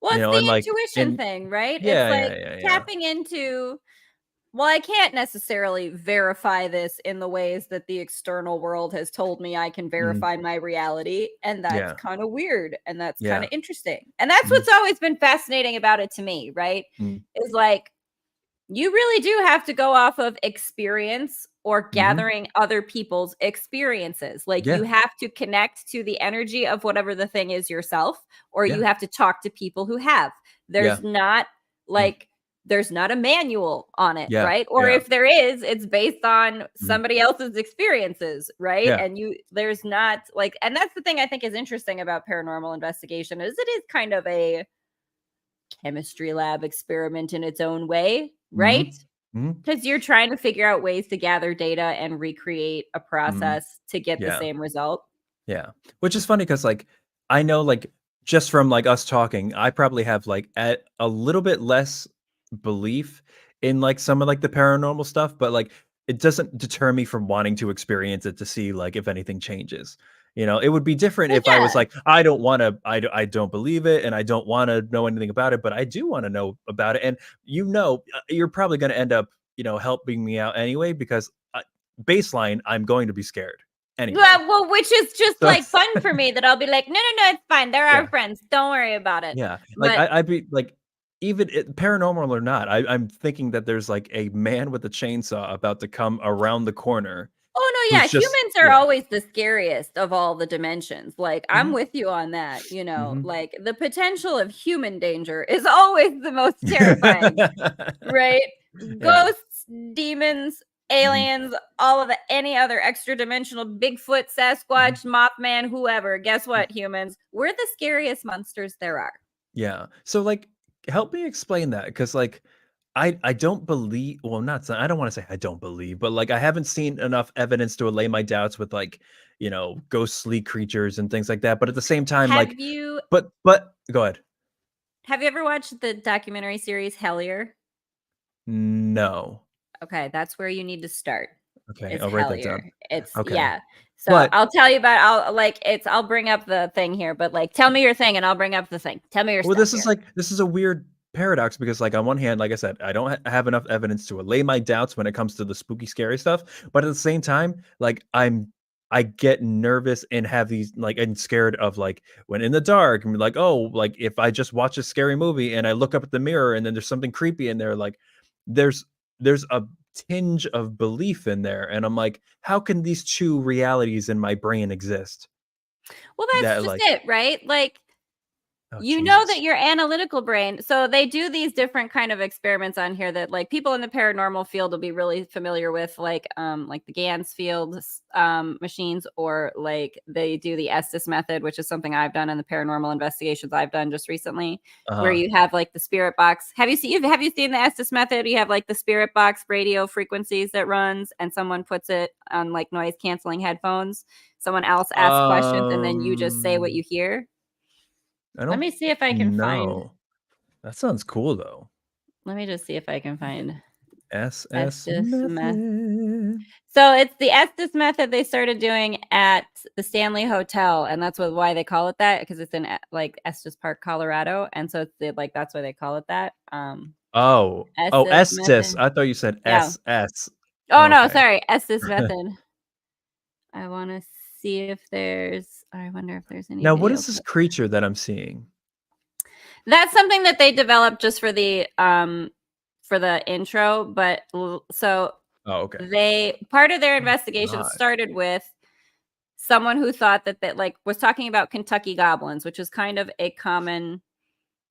Well, it's and, like the intuition and thing, right? It's yeah, like yeah, yeah, yeah. tapping into, well, I can't necessarily verify this in the ways that the external world has told me I can Mhm. verify my reality. And that's Yeah, kind of weird. And that's kind yeah. of interesting. And that's Mhm, what's always been fascinating about it to me, right? mhm, Is like, you really do have to go off of experience or mhm. gathering other people's experiences. Like you Yeah, have to connect to the energy of whatever the thing is yourself, or you yeah, have to talk to people who have. yeah, There's not mm, like there's not a manual on it, yeah, right? Or yeah, if there is, it's based on mhm, somebody else's experiences, right? yeah, And there's not like, and that's the thing I think is interesting about paranormal investigation is it is kind of a chemistry lab experiment in its own way, right? mhm, mhm, Because you're trying to figure out ways to gather data and recreate a mhm, process to get the yeah. same result. Yeah, which is funny because like, I know, like, just from, like, us talking, I probably have, like, a little bit less belief in, like, some of, like, the paranormal stuff, but, like, it doesn't deter me from wanting to experience it to see, like, if anything changes, It would be different Well, if I was yeah. like, "I don't wanna I don't believe it, and I don't wanna know anything about it, but I do wanna know about it," and you're probably gonna end up, helping me out anyway because, baseline, I'm going to be scared anyway. Well, which is just So like fun for me that I'll be like, no, no, no, it's fine. They're our yeah, friends. Don't worry about it. yeah. Like, But I'd be like, even paranormal or not, I'm thinking that there's, like, a man with a chainsaw about to come around the corner oh no, who's yeah, just humans are yeah. always the scariest of all the dimensions. Like I'm Mhm, with you on that, mhm. like the potential of human danger is always the most terrifying. Right? Yeah. Ghosts, demons, Mhm, aliens, all of the any other extra dimensional Bigfoot, mhm. Sasquatch, Mothman, whoever. Guess what, humans? We're the scariest monsters there are. Yeah. So, like, help me explain that because like I don't believe well not I don't want to say I don't believe but like I haven't seen enough evidence to allay my doubts with like ghostly creatures and things like that but at the same time like Have you but go ahead. have you ever watched the documentary series Hellier? No. Okay, that's where you need to start. Okay, Is I'll write that down. Hellier. It's Okay. yeah. So But I'll tell you about I'll bring up the thing here, but like tell me your thing and I'll bring up the thing. Tell me your well, stuff here. this is a weird paradox because, like, on one hand, like I said, I don't have enough evidence to allay my doubts when it comes to the spooky, scary stuff. But at the same time, like, I get nervous and have these like and scared of like when in the dark and be like, oh, like if I just watch a scary movie and I look up at the mirror and then there's something creepy in there, like there's there's a tinge of belief in there, and I'm like, how can these two realities in my brain exist? Well, that's That just like, it, right? Like oh you know that Jesus, your analytical brain, so they do these different kind of experiments on here that like people in the paranormal field will be really familiar with, like the Gans field machines, or like they do the Estes method, which is something I've done in the paranormal investigations I've done just recently, where uh you have like the spirit box. Have you seen the Estes method? You have like the spirit box radio frequencies that runs and someone puts it on like noise canceling headphones. Someone else asks questions and then you just say what Um, you hear. I Let don't me see if I can find know. That sounds cool though. let me just see if I can find SS Estes method. method. So it's the Estes method they started doing at the Stanley Hotel, and that's why they call it that, because it's in like Estes Park, Colorado, and so it's like that's why they call it that. Oh. Oh, Estes Estes. method. I thought you said Yeah. SS. Oh no, Okay. sorry, Estes method. I want to see if there's. I wonder if there's any Now, what video is this clip. creature that I'm seeing? That's something that they developed just for the intro, but so Oh, okay. they part of their Oh investigation god. started with someone who thought that like was talking about Kentucky goblins, which is kind of a common,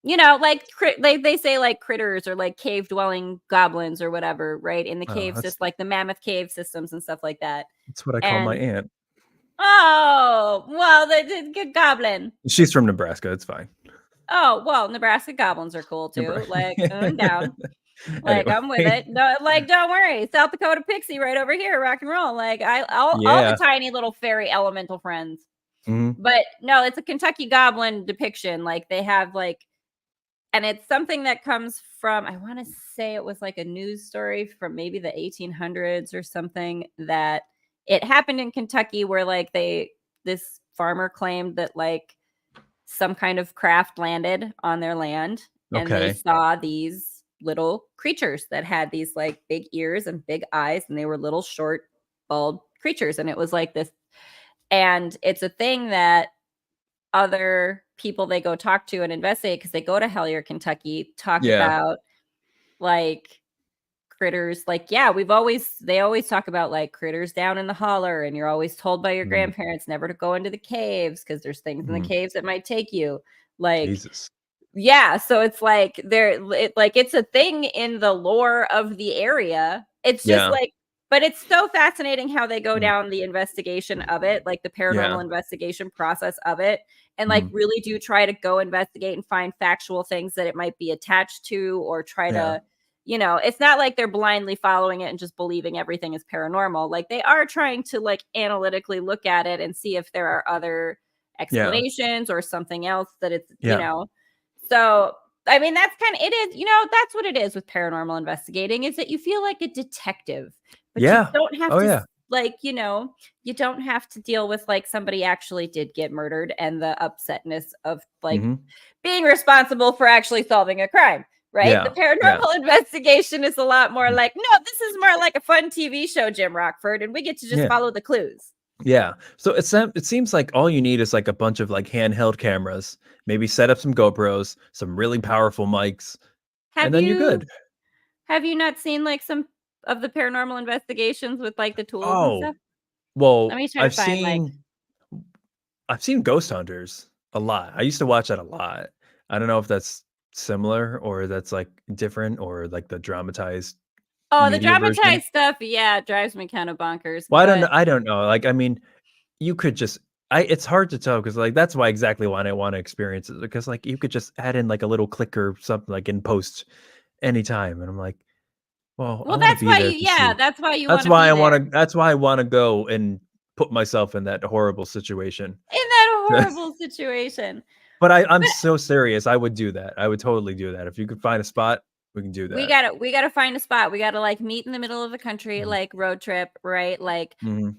like they say like critters or like cave dwelling goblins or whatever, right? In the Oh, cave system, like the mammoth cave systems and stuff like that. that's what I call my And aunt. oh, well, the good goblin. She's from Nebraska. It's fine. Oh, well, Nebraska goblins are cool too. Like, I'm down. Like, Anyway. I'm with it. No, like, don't worry. South Dakota pixie right over here, rock and roll. Like, all the Yeah. tiny little fairy elemental friends. Mhm. But no, it's a Kentucky goblin depiction. Like, they have like, and it's something that comes from, I want to say it was like a news story from maybe the 1800s or something, that it happened in Kentucky where like this farmer claimed that like some kind of craft landed on their land and they Okay. saw these little creatures that had these like big ears and big eyes, and they were little short bald creatures, and it was like this, and it's a thing that other people they go talk to and investigate, because they go to Haleigh, Kentucky, talk Yeah. about like critters. Like, yeah, they always talk about like critters down in the holler, and you're always told by your Mhm. grandparents never to go into the caves because there's things in the Mhm. caves that might take you. Like, Jesus. yeah, so it's like it's a thing in the lore of the area. It's just Yeah. like, but it's so fascinating how they go Mm. down the investigation of it, like the Yeah. paranormal investigation process of it, and like Mhm. really do try to go investigate and find factual things that it might be attached to, or try Yeah. to, it's not like they're blindly following it and just believing everything is paranormal. Like they are trying to like analytically look at it and see if there are other Yeah. explanations or something else that it's, Yeah. so, I mean, that's kind of it is, that's what it is with paranormal investigating, is that you feel like a detective, but you Yeah. don't have Oh, to yeah. like, you don't have to deal with like somebody actually did get murdered and the upsetness of like Mhm. being responsible for actually solving a crime, right? The Yeah. Yeah. paranormal investigation is a lot more Mhm. like, no, this is more like a fun TV show, Jim Rockford, and we get to just Yeah. follow the clues. Yeah. So it seems like all you need is like a bunch of like handheld cameras, maybe set up some GoPros, some really powerful mics, and Have then you're you good. have you not seen like some of the paranormal investigations with like the tools and Oh, stuff? Let well, me try to find like I've seen Ghost Hunters a lot. I used to watch that a lot. I don't know if that's similar or that's like different or like the dramatized oh, the media version. dramatized stuff, yeah, it drives me kind of bonkers, Well, but I don't know. Like, I mean, you could just it's hard to tell because like that's why exactly why I want to experience it because like you could just add in like a little click or something like in post anytime, and I'm like, well, I Well, want to that's be why there you to yeah, see. that's why you That's wanna why be I want there. to. That's why I want to go and put myself in that horrible situation. In that horrible situation. But I'm But so serious. I would do that. I would totally do that if you could find a spot. We can do that. we gotta find a spot. We gotta, like, meet in the middle of the country, Mm-hmm. like, road trip, right? Like, Mm-hmm.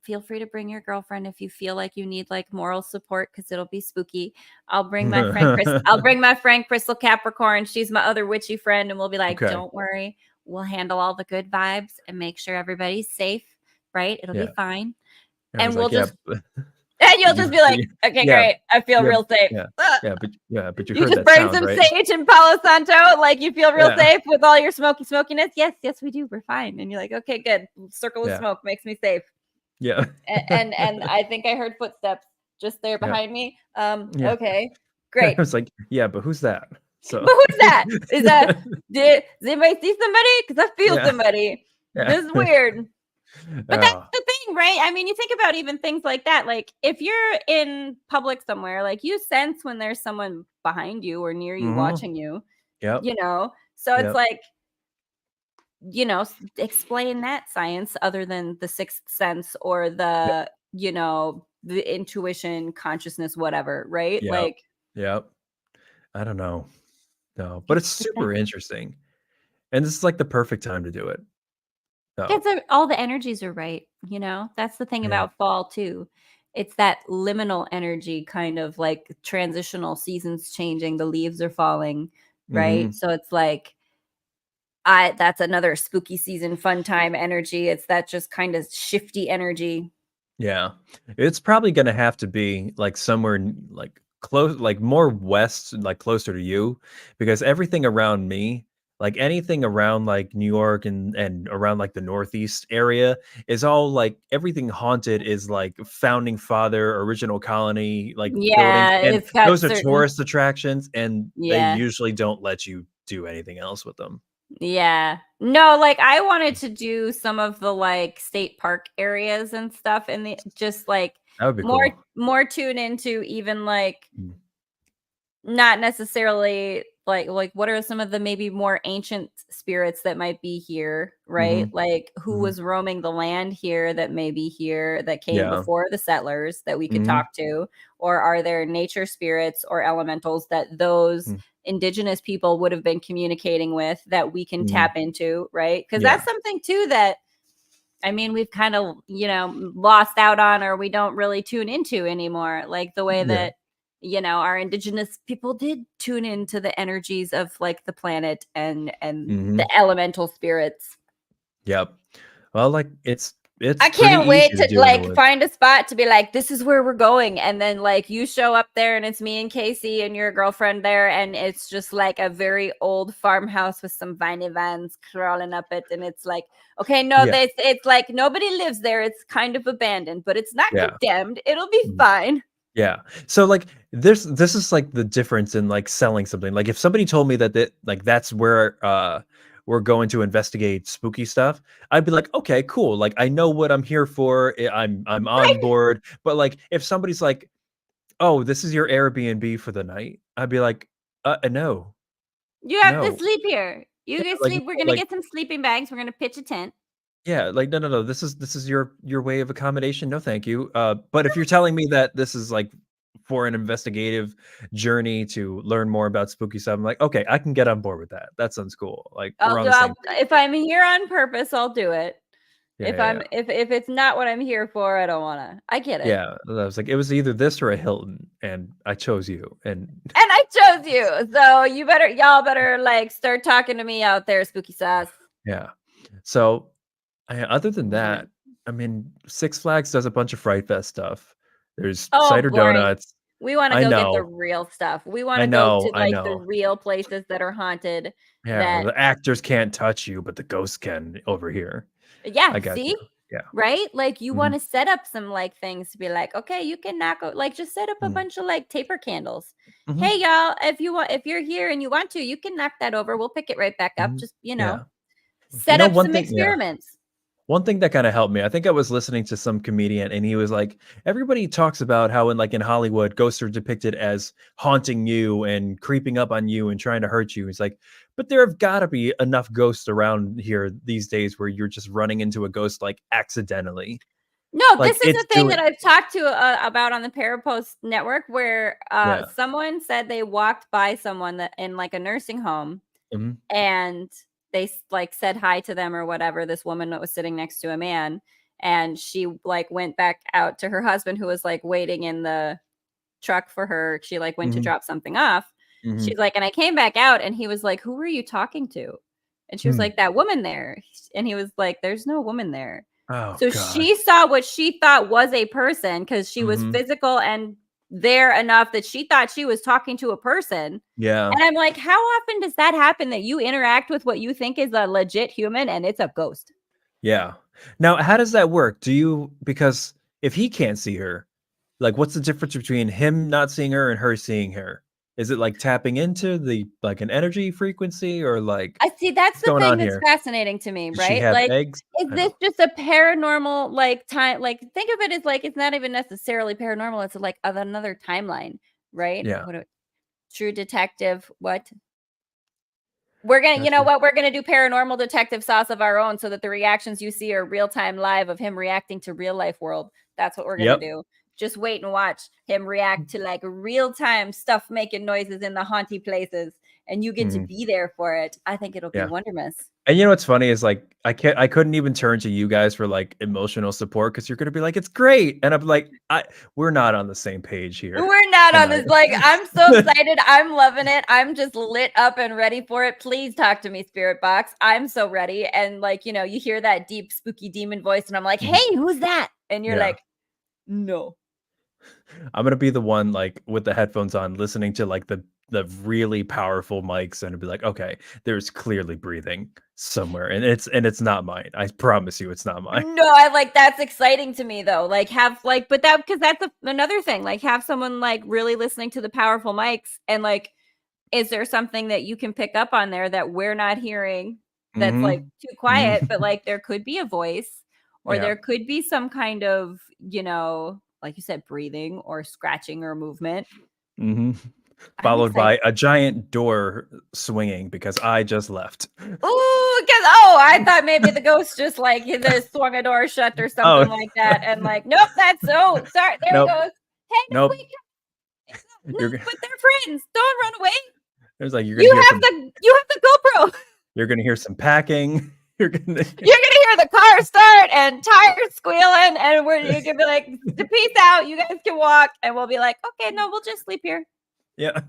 feel free to bring your girlfriend if you feel like you need, like, moral support because 'cause it'll be spooky. I'll bring my friend Chris I'll bring my friend Crystal Capricorn. She's my other witchy friend, and we'll be like, Okay. "Don't worry. We'll handle all the good vibes and make sure everybody's safe, right? It'll be Yeah. fine." I was And we'll like, yeah, just and but you'll you, just be like, you "Okay, yeah, great. I feel yeah, real safe." yeah, but you You heard just that burn sound, some right? sage in Palo Santo, like, you feel real Yeah. safe with all your smokiness? Yes, yes, we do, we're fine. And you're like, "Okay, good. Circle of Yeah. smoke makes me safe." Yeah. And I think I heard footsteps just there Yeah. behind me. Yeah. Okay, I great. was like, yeah, but who's that? But So who's that? Is that does anybody see somebody? Because I feel yeah. somebody. Yeah. This is weird. But that's Oh. the thing, right? I mean, you think about even things like that. Like if you're in public somewhere, like you sense when there's someone behind you or near you Mm-hmm. watching you, Yep. So it's Yep. like, explain that science other than the sixth sense or Yep. the intuition, consciousness, whatever, right? Yep. Like Yep. I don't know. No, but it's it's the super thing. interesting. And this is like the perfect time to do it. So All the energies are right. That's the thing yeah. about fall too. It's that liminal energy, kind of like transitional seasons changing, the leaves are falling, right? Mm-hmm. So it's like I that's another spooky season fun time energy. It's that just kind of shifty energy. Yeah. It's probably gonna have to be, like, somewhere like, close like, more west, like, closer to you, because everything around me, like, anything around, like, New York and around, like, the Northeast area is all, like everything haunted is, like, founding father, original colony, like, buildings, Yeah, and it's got those are certain tourist attractions, and they yeah. usually don't let you do anything else with them. Yeah. No, like, I wanted to do some of the, like, state park areas and stuff and the just, like, That would be more cool. more tune into even, like, Mm. not necessarily like, what are some of the maybe more ancient spirits that might be here, right? Mhm. Like, who Mhm. was roaming the land here that may be here that came Yeah. before the settlers that we could Mhm. talk to? Or are there nature spirits or elementals that those Mm. indigenous people would have been communicating with that we can Mhm. tap into, right? Because Yeah. that's something too that I mean, we've kind of, lost out on or we don't really tune into anymore, like the way Yeah. that, our indigenous people did tune into the energies of like the planet and the Mhm. elemental spirits. Yep. Well, like, it's I pretty can't easy wait to to do in the like woods. find a spot to be like, this is where we're going. And then like you show up there and it's me and Casey and your girlfriend there. And it's just like a very old farmhouse with some viney vines crawling up it. And it's like, okay, no, Yeah. it's like nobody lives there. It's kind of abandoned, but it's not Yeah. condemned. It'll be Mhm. fine. Yeah. So, like, this is, like, the difference in, like, selling something. Like, if somebody told me that like, that's where, we're going to investigate spooky stuff, I'd be like, "Okay, cool. Like, I know what I'm here for. I'm on Right? board." But, like, if somebody's like, "Oh, this is your Airbnb for the night," I'd be like, no. You have to No." sleep here. You Yeah, can like, no, sleep. We're gonna like get some sleeping bags. We're gonna pitch a tent. yeah, like, no, no, no, this is your way of accommodation, no thank you, but if you're telling me that this is, like, for an investigative journey to learn more about spooky stuff, I'm like, "Okay, I can get on board with that, that sounds cool," like, we're on the same I'll page. if I'm here on purpose, I'll do it. Yeah, yeah, yeah. If it's not what I'm here for, I don't wanna. I get it. Yeah, I was like, it was either this or a Hilton, and I chose you, and And I chose you. So y'all better like start talking to me out there, spooky sauce. yeah. So, other than Love that, it. I mean, Six Flags does a bunch of Fright Fest stuff. There's Oh, cider boring. donuts. We wanna I go get the know, real stuff. We I wanna go know, to I like the know. real places that are haunted Yeah, that the actors can't touch you, but the ghosts can over here. yeah, I got you. see? Yeah. Right? Like you Mhm, wanna set up some like things to be like, okay, you can knock out like just set up a mhm, bunch of like taper candles. mhm, Hey y'all, if you're here and you want to, you can knock that over. We'll pick it right back up. mhm. Just, Yeah. You set know, up one some thing yeah. experiments. One thing that kind of helped me, I think I was listening to some comedian and he was like, everybody talks about how in Hollywood, ghosts are depicted as haunting you and creeping up on you and trying to hurt you. He's like, but there have got to be enough ghosts around here these days where you're just running into a ghost like accidentally. No, this Like is it's a thing doing, that I've talked to about on the Parapost network, where yeah. someone said they walked by someone that in like a nursing home, Mhm. and they like said hi to them or whatever. This woman that was sitting next to a man, and she like went back out to her husband who was like waiting in the truck for her. She like went to Mhm. drop something off. Mhm. She's like, and I came back out, and he was like, "Who were you talking to?" And she was Hmm. like, "That woman there." And he was like, "There's no woman there." Oh So God. she saw what she thought was a person because she was Mhm. physical and there enough that she thought she was talking to a person. Yeah. And I'm like, how often does that happen, that you interact with what you think is a legit human and it's a ghost? Yeah. Now, how does that work? Because if he can't see her, like, what's the difference between him not seeing her and her seeing her? Is it like tapping into like an energy frequency or like I see, that's what's the going thing on that's here? fascinating to me, Does she right? have Like, eggs? is I this don't. just a paranormal like time? Like, think of it as like it's not even necessarily paranormal. It's like of another timeline, right? Yeah. True detective, what? We're gonna, you know Gotcha. what? We're gonna do paranormal detective sauce of our own so that the reactions you see are real time live of him reacting to real life world. That's what we're gonna Yep. do. Just wait and watch him react to like real time stuff making noises in the haunty places, and you get to Mhm. be there for it. I think it'll be Yeah. wondermous. And you know what's funny is like I couldn't even turn to you guys for like emotional support because you're gonna be like, it's great. And I'm like, we're not on the same page here We're not on tonight. this. Like, I'm so excited. I'm loving it. I'm just lit up and ready for it. Please talk to me, Spirit Box. I'm so ready. And like, you hear that deep, spooky demon voice, and I'm like, Mhm. hey, who's that? And you're Yeah. like, no. I'm gonna be the one like with the headphones on, listening to like the really powerful mics, and it'd be like, okay, there's clearly breathing somewhere, and it's not mine. I promise you, it's not mine. No, I like that's exciting to me though. Like have like, but that because that's another thing. Like have someone like really listening to the powerful mics, and like, is there something that you can pick up on there that we're not hearing that's like Hmm. too Hmm. quiet, but like there could be a voice, or Yeah. there could be some kind of, like you said, breathing or scratching or movement. Hmm. I'm Followed excited. by a giant door swinging because I just left. Ooh, because I thought maybe the ghost just like they swung a door shut or Oh something like that, and like, nope, that's sorry. There he nope, goes. Hey, no, nope. wait, no, You're but they're friends. Don't run away. there's like You have the GoPro. you're gonna hear some packing. You're gonna You're gonna hear the car start and tires squealing, and you're gonna be like, "Peace out. You guys can walk," and we'll be like, "Okay, no, we'll just sleep here. yeah.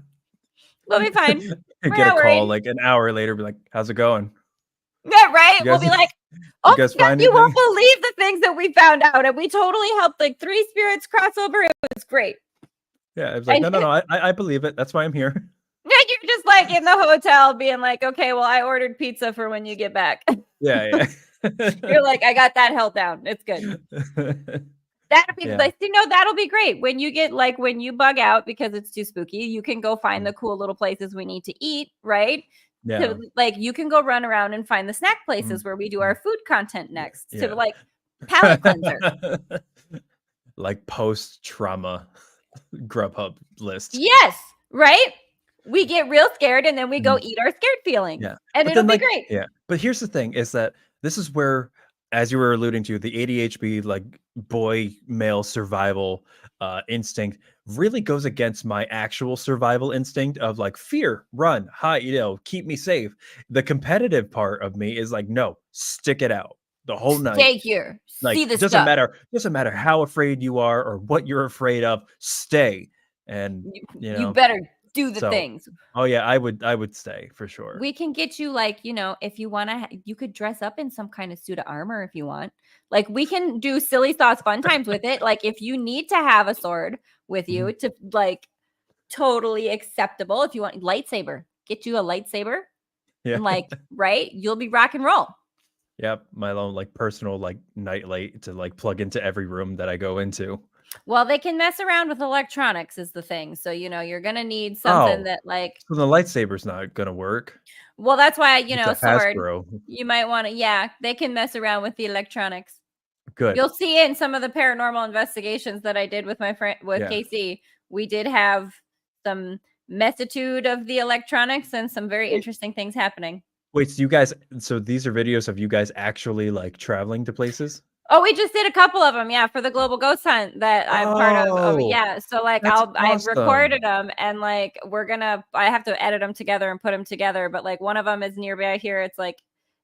We'll be fine. We're Get a not call worried." like an hour later, be like, how's it going? Yeah, right. You We'll guys be like, you "Oh guys my god, find you won't anything? believe the things that we found out, and we totally helped like 3 spirits cross over. It was great." Yeah, it was like, And no, I believe it. That's why I'm here. you're just like in the hotel, being like, "Okay, well, I ordered pizza for when you get back." Yeah, yeah. You're like, "I got that held down. It's good." That'll be Yeah. like, that'll be great. When you get like when you bug out because it's too spooky, you can go find the Mm, cool little places we need to eat, right? yeah. To like you can go run around and find the snack Mm, places where we do our mm, food content yeah, next to yeah. like palate cleanser. Like post-trauma Grubhub list. Yes, right? We get real scared and then we go Mhm. eat our scared feelings Yeah. and But it'll then, be like great. yeah. But here's the thing is that this is where, as you were alluding to, the ADHD, like, boy male survival, instinct really goes against my actual survival instinct of, like, fear, run, hide, keep me safe. The competitive part of me is like, "No, stick it out the whole night." Stay here. See Like, the doesn't stuff. matter how afraid you are or what you're afraid of, stay. And, You better do the so things. oh, yeah, I would stay for sure. We can get you like, if you want to, you could dress up in some kind of suit of armor if you want. Like we can do silly thoughts, fun times with it. Like if you need to have a sword with Mhm. you to like totally acceptable. If you want lightsaber, get you a lightsaber Yeah. and like, right, you'll be rock and roll. Yep, my own, like, personal, like, nightlight to, like, plug into every room that I go into. Well, they can mess around with electronics is the thing. So, you're gonna need something Oh, that like so the lightsaber's not gonna work. well, that's why, It's a sword, Hasbro. you might wanna yeah, they can mess around with the electronics. Good. You'll see in some of the paranormal investigations that I did with my friend with Yeah. Casey, we did have some messitude of the electronics and some very Wait, interesting things happening. wait, so these are videos of you guys actually, like, traveling to places? Oh, we just did a couple of them, yeah, for the global ghost hunt that I'm part of Oh, yeah, so, like, that's I awesome. recorded them and, like, I have to edit them together and put them together, but, like, one of them is nearby here,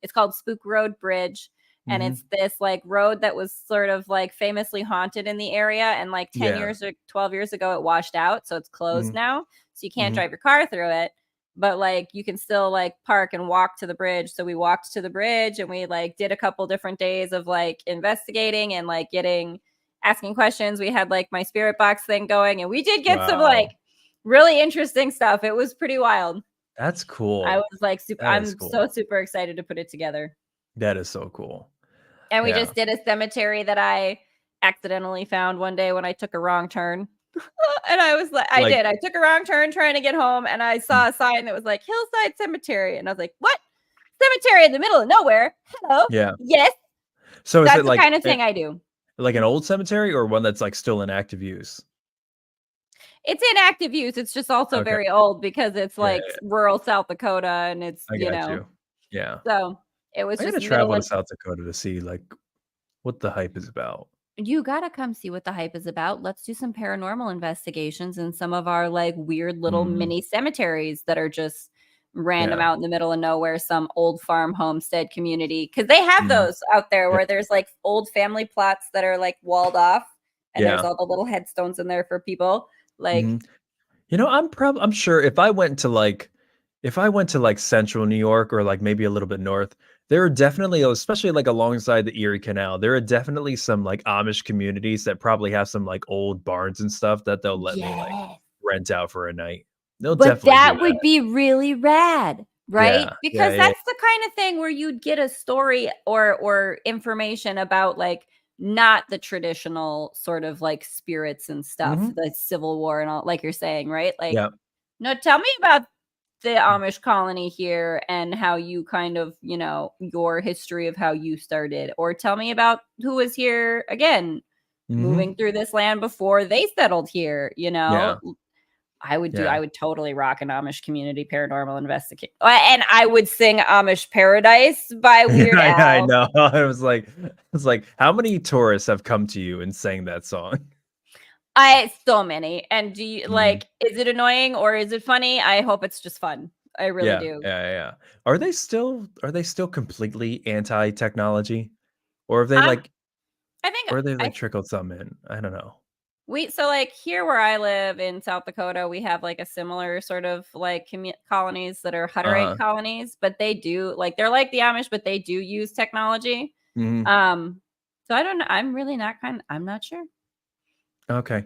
it's called Spook Road Bridge, and Mhm. it's this, like, road that was sort of, like, famously haunted in the area, and, like, 10 Yeah. years or 12 years ago, it washed out, so it's closed Mhm. now, so you can't Mhm. drive your car through it, but like you can still like park and walk to the bridge. So we walked to the bridge and we like did a couple different days of like investigating and like asking questions. We had like my spirit box thing going and we did get some Wow. like really interesting stuff. It was pretty wild. That's I cool. was like That is I'm so cool. super excited to put it together. That is so cool. And we Yeah. just did a cemetery that I accidentally found one day when I took a wrong turn. And I was like, I Like, did. I took a wrong turn trying to get home, and I mm, saw a sign that was like Hillside Cemetery, and I was like, "What? Cemetery in the middle of nowhere? Hello? yeah. Yes, So is it that's the like kind of thing I do." an old cemetery or one that's, like, still in active use? It's in active use. It's just also Okay. very old because it's Yeah, like yeah, rural South Dakota, and it's I got you. Yeah. so it was I just gotta middle travel to of. South Dakota to see, like, what the hype is about. You gotta come see what the hype is about. Let's do some paranormal investigations in some of our like weird little Mhm. mini cemeteries that are just random Yeah. out in the middle of nowhere, some old farm homestead community. Cause they have Mhm. those out there Yeah. where there's like old family plots that are like walled off and there's Yeah. all the little headstones in there for people. Like, Mhm. You know, I'm sure if I went to, like, Central New York or, like, maybe a little bit north, there are definitely, especially, like, alongside the Erie Canal, there are definitely some, like, Amish communities that probably have some, like, old barns and stuff that they'll let me, like, yes. rent out for a night. They'll But definitely do that would that. be really rad, right? Yeah. Yeah, Because yeah. that's the kind of thing where you'd get a story or information about like not the traditional sort of like spirits and stuff, Mhm. the Civil War and all like you're saying, right? Like, Yeah. no, tell me about the Amish colony here and how you kind of, your history of how you started, or tell me about who was here again, Mhm. moving through this land before they settled here, Yeah. I Yeah. would totally rock an Amish community paranormal investigate and I would sing Amish Paradise by Weird I Al. know. I was like, how many tourists have come to you and sang that song? I so many. And do you Mhm. like, is it annoying or is it funny? I hope it's just fun. I really Yeah, do. yeah, yeah, yeah. Are they still completely anti-technology? Or have they, Um, like I think or they, I like, trickled some in? I don't know. so like here where I live in South Dakota, we have like a similar sort of like colonies that are Hutterite Uh-huh. colonies, but they do like they're like the Amish, but they do use technology. Mhm. Um, so I don't know. I'm not sure. Okay.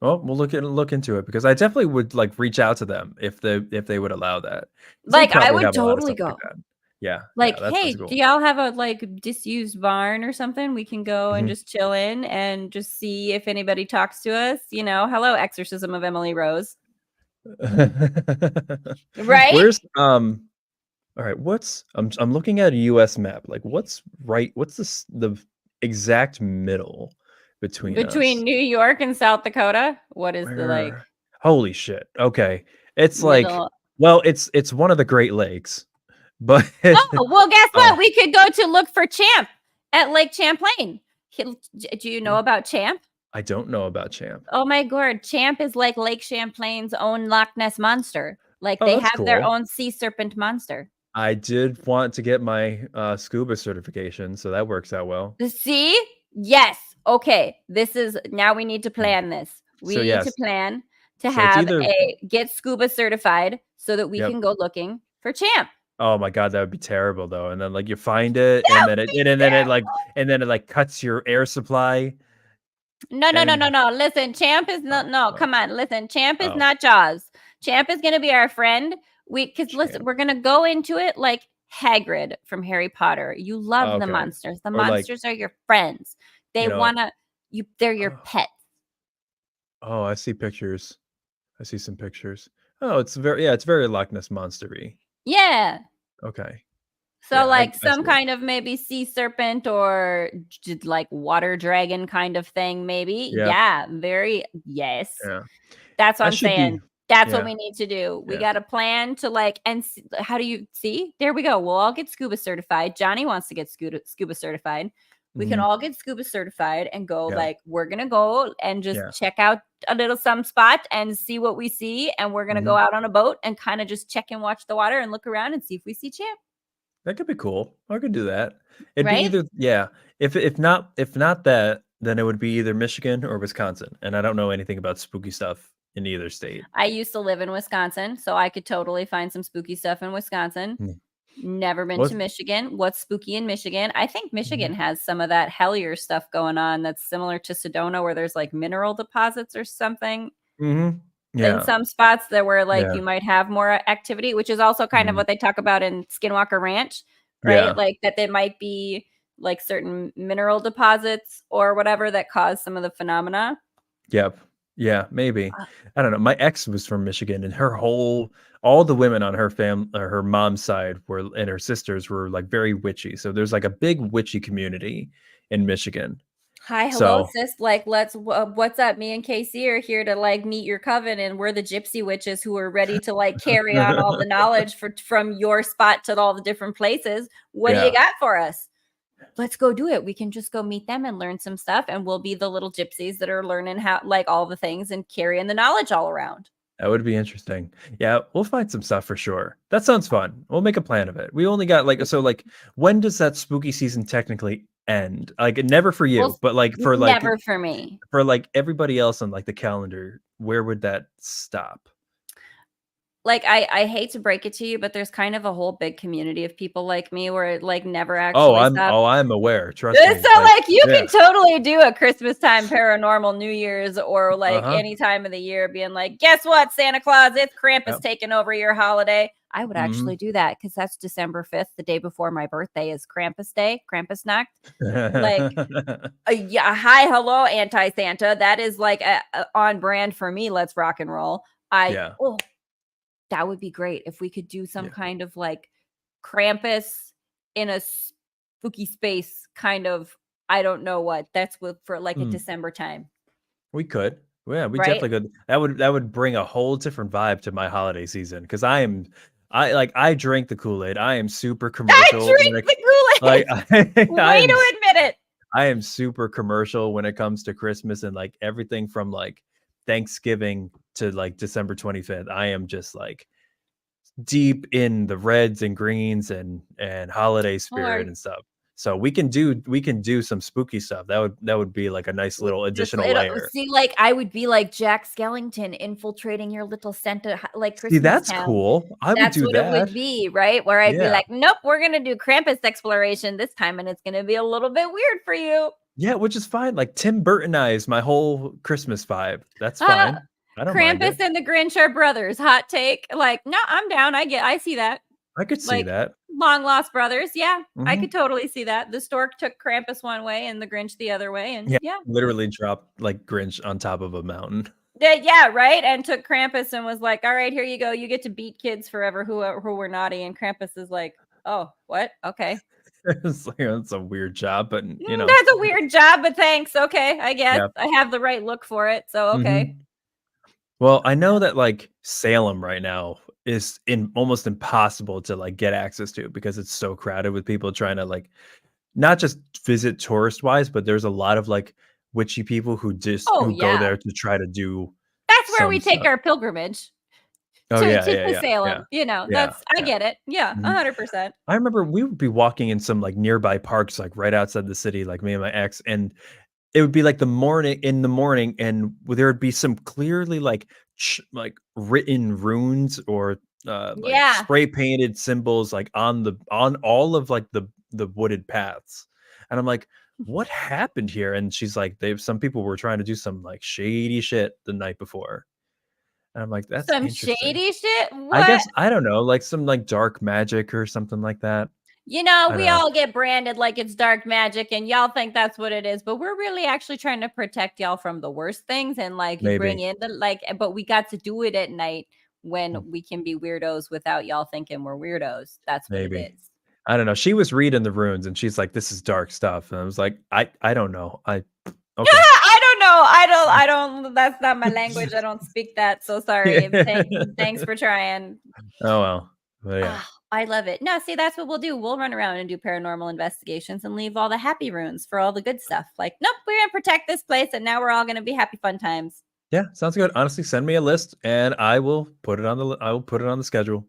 Well, we'll look into it because I definitely would, like, reach out to them if they would allow that, because they Like, I probably would have a lot of totally stuff like go. that. Yeah, yeah, Like, that sounds "Hey, do cool. y'all have a, like, disused barn or something? We can go and Mhm. just chill in and just see if anybody talks to us." Hello, Exorcism of Emily Rose. Right? Where's, alright, I'm looking at a US map, like, what's the exact middle between Between us? New York and South Dakota? What is the, like, Where Holy shit, okay. It's like middle well, it's one of the Great Lakes, but Oh, well, guess uh, what? We could go to look for Champ at Lake Champlain. Do you know about Champ? I don't know about Champ. Oh my god, Champ is like Lake Champlain's own Loch Ness monster. Like, Oh, they that's have their cool. own sea serpent monster. I did want to get my, scuba certification, so that works out well. See? Yes. Okay. Now we need to Mm. plan this. We So, need to yes. plan to So it's have either get scuba certified so that we Yep. can go looking for Champ. Oh my god, that would be terrible, though, and then, like, you find it, That would be terrible. and then it, like, cuts your air supply, No, no, no, no, and no. Listen, Champ is oh, not no, oh, come on. Listen, Champ is oh, not Jaws. Champ is gonna be our friend. Cause listen, Champ. we're gonna go into it like Hagrid from Harry Potter. You love the Okay. monsters. The Or, like, monsters are your friends. They you know wanna they're your oh, pets. Oh, I see pictures. I see some pictures. Oh, it's very yeah, it's very Loch Ness monstery. Yeah. Okay. So, Yeah, like, I some see it. kind of maybe sea serpent or like water dragon kind of thing, maybe. Yeah, Yeah, very yes. yeah. That's what That I'm should saying. be That's what yeah, we need to do. We yeah. got a plan to like, and how do you see? There we go. We'll all get scuba certified. Johnny wants to get scuba certified. We can Mhm. all get scuba certified and go Yeah, like, we're gonna go and just yeah. check out a little some spot and see what we see. And we're gonna go Mhm. out on a boat and kind of just check and watch the water and look around and see if we see champ, That could be cool. I could do that. It'd be right? either yeah. If not that, then it would be either Michigan or Wisconsin, and I don't know anything about spooky stuff in either state. I used to live in Wisconsin, so I could totally find some spooky stuff in Wisconsin. Hmm. Never been to What's Michigan. What's spooky in Michigan? I think Mhm. Michigan has some of that Haleigh stuff going on that's similar to Sedona, where there's like mineral deposits or something Mhm. in Yeah, some spots that where like yeah. you might have more activity, which is also kind of Mhm. what they talk about in Skinwalker Ranch, right? Yeah. Like that there might be like certain mineral deposits or whatever that cause some of the phenomena. Yep. Yeah, maybe. Uh, I don't know. My ex was from Michigan, and all the women on her mom's side were, and her sisters were like very witchy. So there's like a big witchy community in Michigan. Hi, hello, So sis. Like, what's up? Me and Casey are here to like meet your coven, and we're the gypsy witches who are ready to like carry on all the knowledge from your spot to all the different places. What do you yeah, got for us? Let's go do it. We can just go meet them and learn some stuff, and we'll be the little gypsies that are learning how like all the things and carrying the knowledge all around. that would be interesting. Yeah, we'll find some stuff for sure. That sounds fun. We'll make a plan of it. We only got like so like when does that spooky season technically end? Like never for Well, you, but never for me. for like everybody else on like the calendar, where would that stop? Like, I hate to break it to you, but there's kind of a whole big community of people like me where it like never actually stops. Oh, I'm aware. Trust me. So, Like, like, you yeah. can totally do a Christmas time paranormal, New Year's, or like Uh-huh. any time of the year, being like, guess what, Santa Claus, it's Krampus Yep. taking over your holiday. I would actually Mhm. do that because that's December 5th, the day before my birthday is Krampus Day, Krampusnacht. Like, yeah, hi, hello, anti Santa. That is like on brand for me. Let's rock and roll. Yeah. Oh, that would be great if we could do some Yeah. kind of like Krampus in a spooky space kind of, I don't know what. That's what for like a Mm. December time, We could. Yeah, we right? definitely could. That would bring a whole different vibe to my holiday season because I drink the Kool-Aid. I am super I commercial drink when it the Kool-Aid. like Way to admit it. I am super commercial when it comes to Christmas and like everything from like Thanksgiving to like December 25th. I am just like deep in the reds and greens and holiday Or spirit and stuff. So we can do some spooky stuff. That would be like a nice little just additional it'll layer. see, like I would be like Jack Skellington infiltrating your little Santa like See, Christmas that's town. cool. I would That's do what it that. would be, right? Where I'd be Yeah. like, nope, we're gonna do Krampus exploration this time, and it's gonna be a little bit weird for you. Yeah, which is fine. Like Tim Burtonized my whole Christmas vibe. That's Uh, fine. I don't mind Krampus it. and the Grinch are brothers. Hot take. Like, no, I'm down. I see that. I could see Like, that. long lost brothers. Yeah, I could Mhm. totally see that. The stork took Krampus one way and the Grinch the other way. And Yeah, yeah. literally dropped like Grinch on top of a mountain. Yeah, right. And took Krampus and was like, all right, here you go. You get to beat kids forever who were naughty. And Krampus is like, oh, what? Okay. It's like, that's a weird job, but That's a weird job, but thanks. Okay, I guess yeah. I have the right look for it. So okay. Mhm. Well, I know that like Salem right now is in almost impossible to like get access to because it's so crowded with people trying to like not just visit tourist wise, but there's a lot of like witchy people Oh who go yeah. there to try to do That's where we some take stuff. our pilgrimage Oh to yeah, to, yeah, to yeah, yeah, Salem. You know, yeah, that's I yeah. get it. Yeah, Mhm. 100%. I remember we would be walking in some like nearby parks, like right outside the city, like me and my ex, and it would be like the morning, and there would be some clearly like like written runes or like Yeah. spray painted symbols like on all of like the wooded paths. And I'm like, what happened here? And she's like, they some people were trying to do some like shady shit the night before. And I'm like, that's Some interesting. shady shit? I What? guess I don't know, like some like dark magic or something like that. You know, I we don't know. all get branded like it's dark magic and y'all think that's what it is, but we're really actually trying to protect y'all from the worst things and like bring Maybe. in the but we got to do it at night when we can be weirdos without y'all thinking we're weirdos. That's what it Maybe. is. I don't know. She was reading the runes and she's like, "This is dark stuff." And I was like, "I don't know. Okay." I don't know. I don't that's not my language. I don't speak that. So sorry. Yeah. Thanks for trying. Oh well. But yeah. Ah, I love it. No, see, that's what we'll do. We'll run around and do paranormal investigations and leave all the happy runes for all the good stuff. Like, nope, we're gonna protect this place, and now we're all gonna be happy fun times. Yeah, sounds good. Honestly, send me a list and I will put it on the schedule.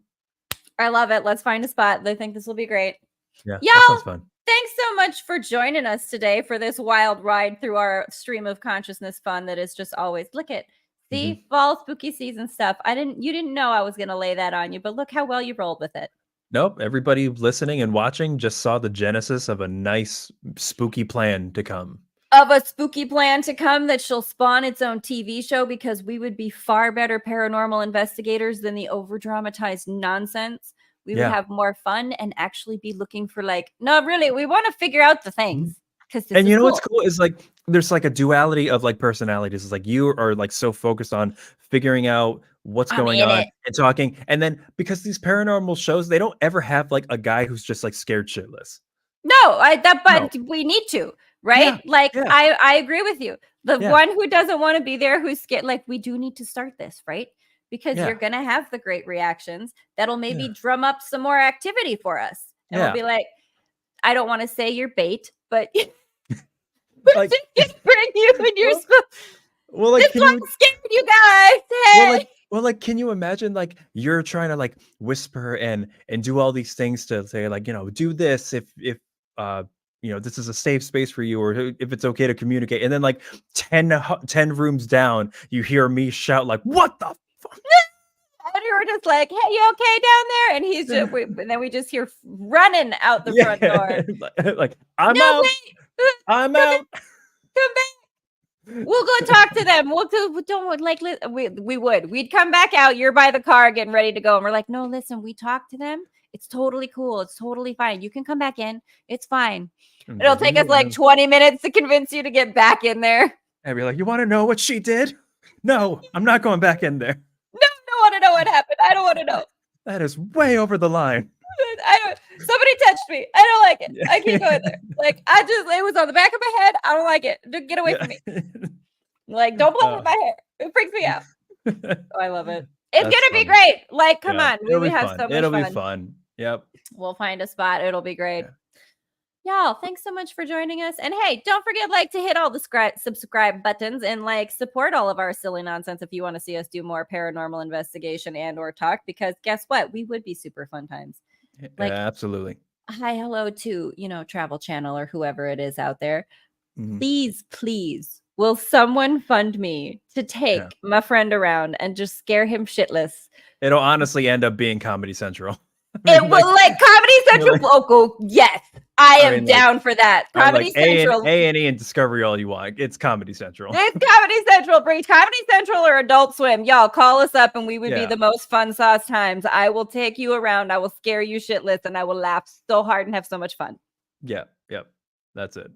I love it. Let's find a spot. I think this will be great. Yeah, that Y'all, sounds fun. thanks so much for joining us today for this wild ride through our stream of consciousness fun that is just always look at Mhm. see fall spooky season stuff. You didn't know I was gonna lay that on you, but look how well you rolled with it. Nope, everybody listening and watching just saw the genesis of a nice spooky plan to come. Of a spooky plan to come that shall spawn its own TV show because we would be far better paranormal investigators than the over dramatized nonsense. We would Yeah. have more fun and actually be looking for like, no, really, we want to figure out the Mhm. things because this And is you know what's cool. cool is like there's like a duality of like personalities. It's like you are like so focused on figuring out what's I'm going in on it. and talking. And then because these paranormal shows, they don't ever have like a guy who's just like scared shitless. No, No. but we need to, right? Yeah. Like Yeah. I agree with you. The Yeah. one who doesn't want to be there, who's scared, like we do need to start this, right? Because you're Yeah. gonna have the great reactions that'll maybe Yeah. drum up some more activity for us. And we'll Yeah. be like, I don't want to say you're bait, but Like just bring you and your well, well like this can you one scared you guys. Well, like Hey. well, like, can you imagine, like, you're trying to, like, whisper and do all these things to say, like, "Do this uh, this is a safe space for you," or if it's okay to communicate, and then, like, 10 rooms down, you hear me shout, like, "What the fuck?" And you were just like, hey, you okay down there? And and then we just hear running out the front Yeah. door. Like, "I'm No, out. wait. I'm Come out." come back. We'll go talk to them. We'll do don't like we would. We'd come back out. You're by the car getting ready to go. And we're like, no, listen, we talked to them. It's totally cool. It's totally fine. You can come back in. It's fine. And It'll like, take us like 20 minutes to convince you to get back in there. and be like, "You wanna know what she did? No, I'm not going back in there. No, I don't want to know what happened. I don't want to know. That is way over the line." I don't somebody touched me. I don't like it. I can't go in there. Yeah. Like it was on the back of my head. I don't like it. Get away from me. Yeah. Like, don't play with Uh, my hair. It freaks me out. Oh, I love it. It's that's gonna be funny. great. Like, come Yeah, on. We it'll would be have fun. so much It'll be fun. fun. Yep. We'll find a spot. It'll be great. Yeah. Y'all, thanks so much for joining us. And hey, don't forget like to hit all the subscribe buttons and like support all of our silly nonsense if you want to see us do more paranormal investigation and or talk because guess what? We would be super fun times. Like Absolutely. hi, hello to, Travel Channel or whoever it is out there. Mhm. Please, will someone fund me to Yeah. take my friend around and just scare him shitless? It'll honestly end up being Comedy Central. I It mean, will like Comedy Central. like Go, yes, I I am mean, like down for that. I mean, like Comedy Central. A&E and Discovery all you want. It's Comedy Central. It's Comedy Central. Bring Comedy Central or Adult Swim. Y'all call us up and we would be Yeah. the most fun sauce times. I will take you around. I will scare you shitless and I will laugh so hard and have so much fun. Yeah. Yep. That's it.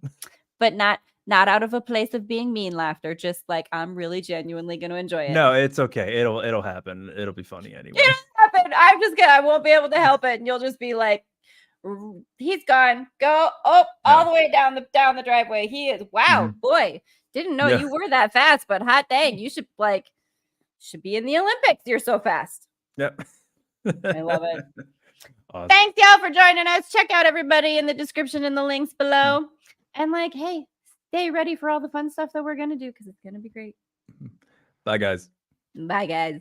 But not out of a place of being mean laughter. Just like I'm really genuinely going to enjoy it. No, it's okay. It'll happen. It'll be funny anyway. It'll happen. I'm just gonna. I won't be able to help it, and you'll just be like, "He's gone. Go all Yeah. the way down the driveway. He is. Wow, Mhm. boy, didn't know Yeah. you were that fast. But hot dang, you should be in the Olympics. You're so fast. Yep. I love it. Awesome. Thanks, y'all, for joining us. Check out everybody in the description and the links below. And like, hey, stay ready for all the fun stuff that we're gonna do because it's gonna be great. Bye, guys. Bye, guys.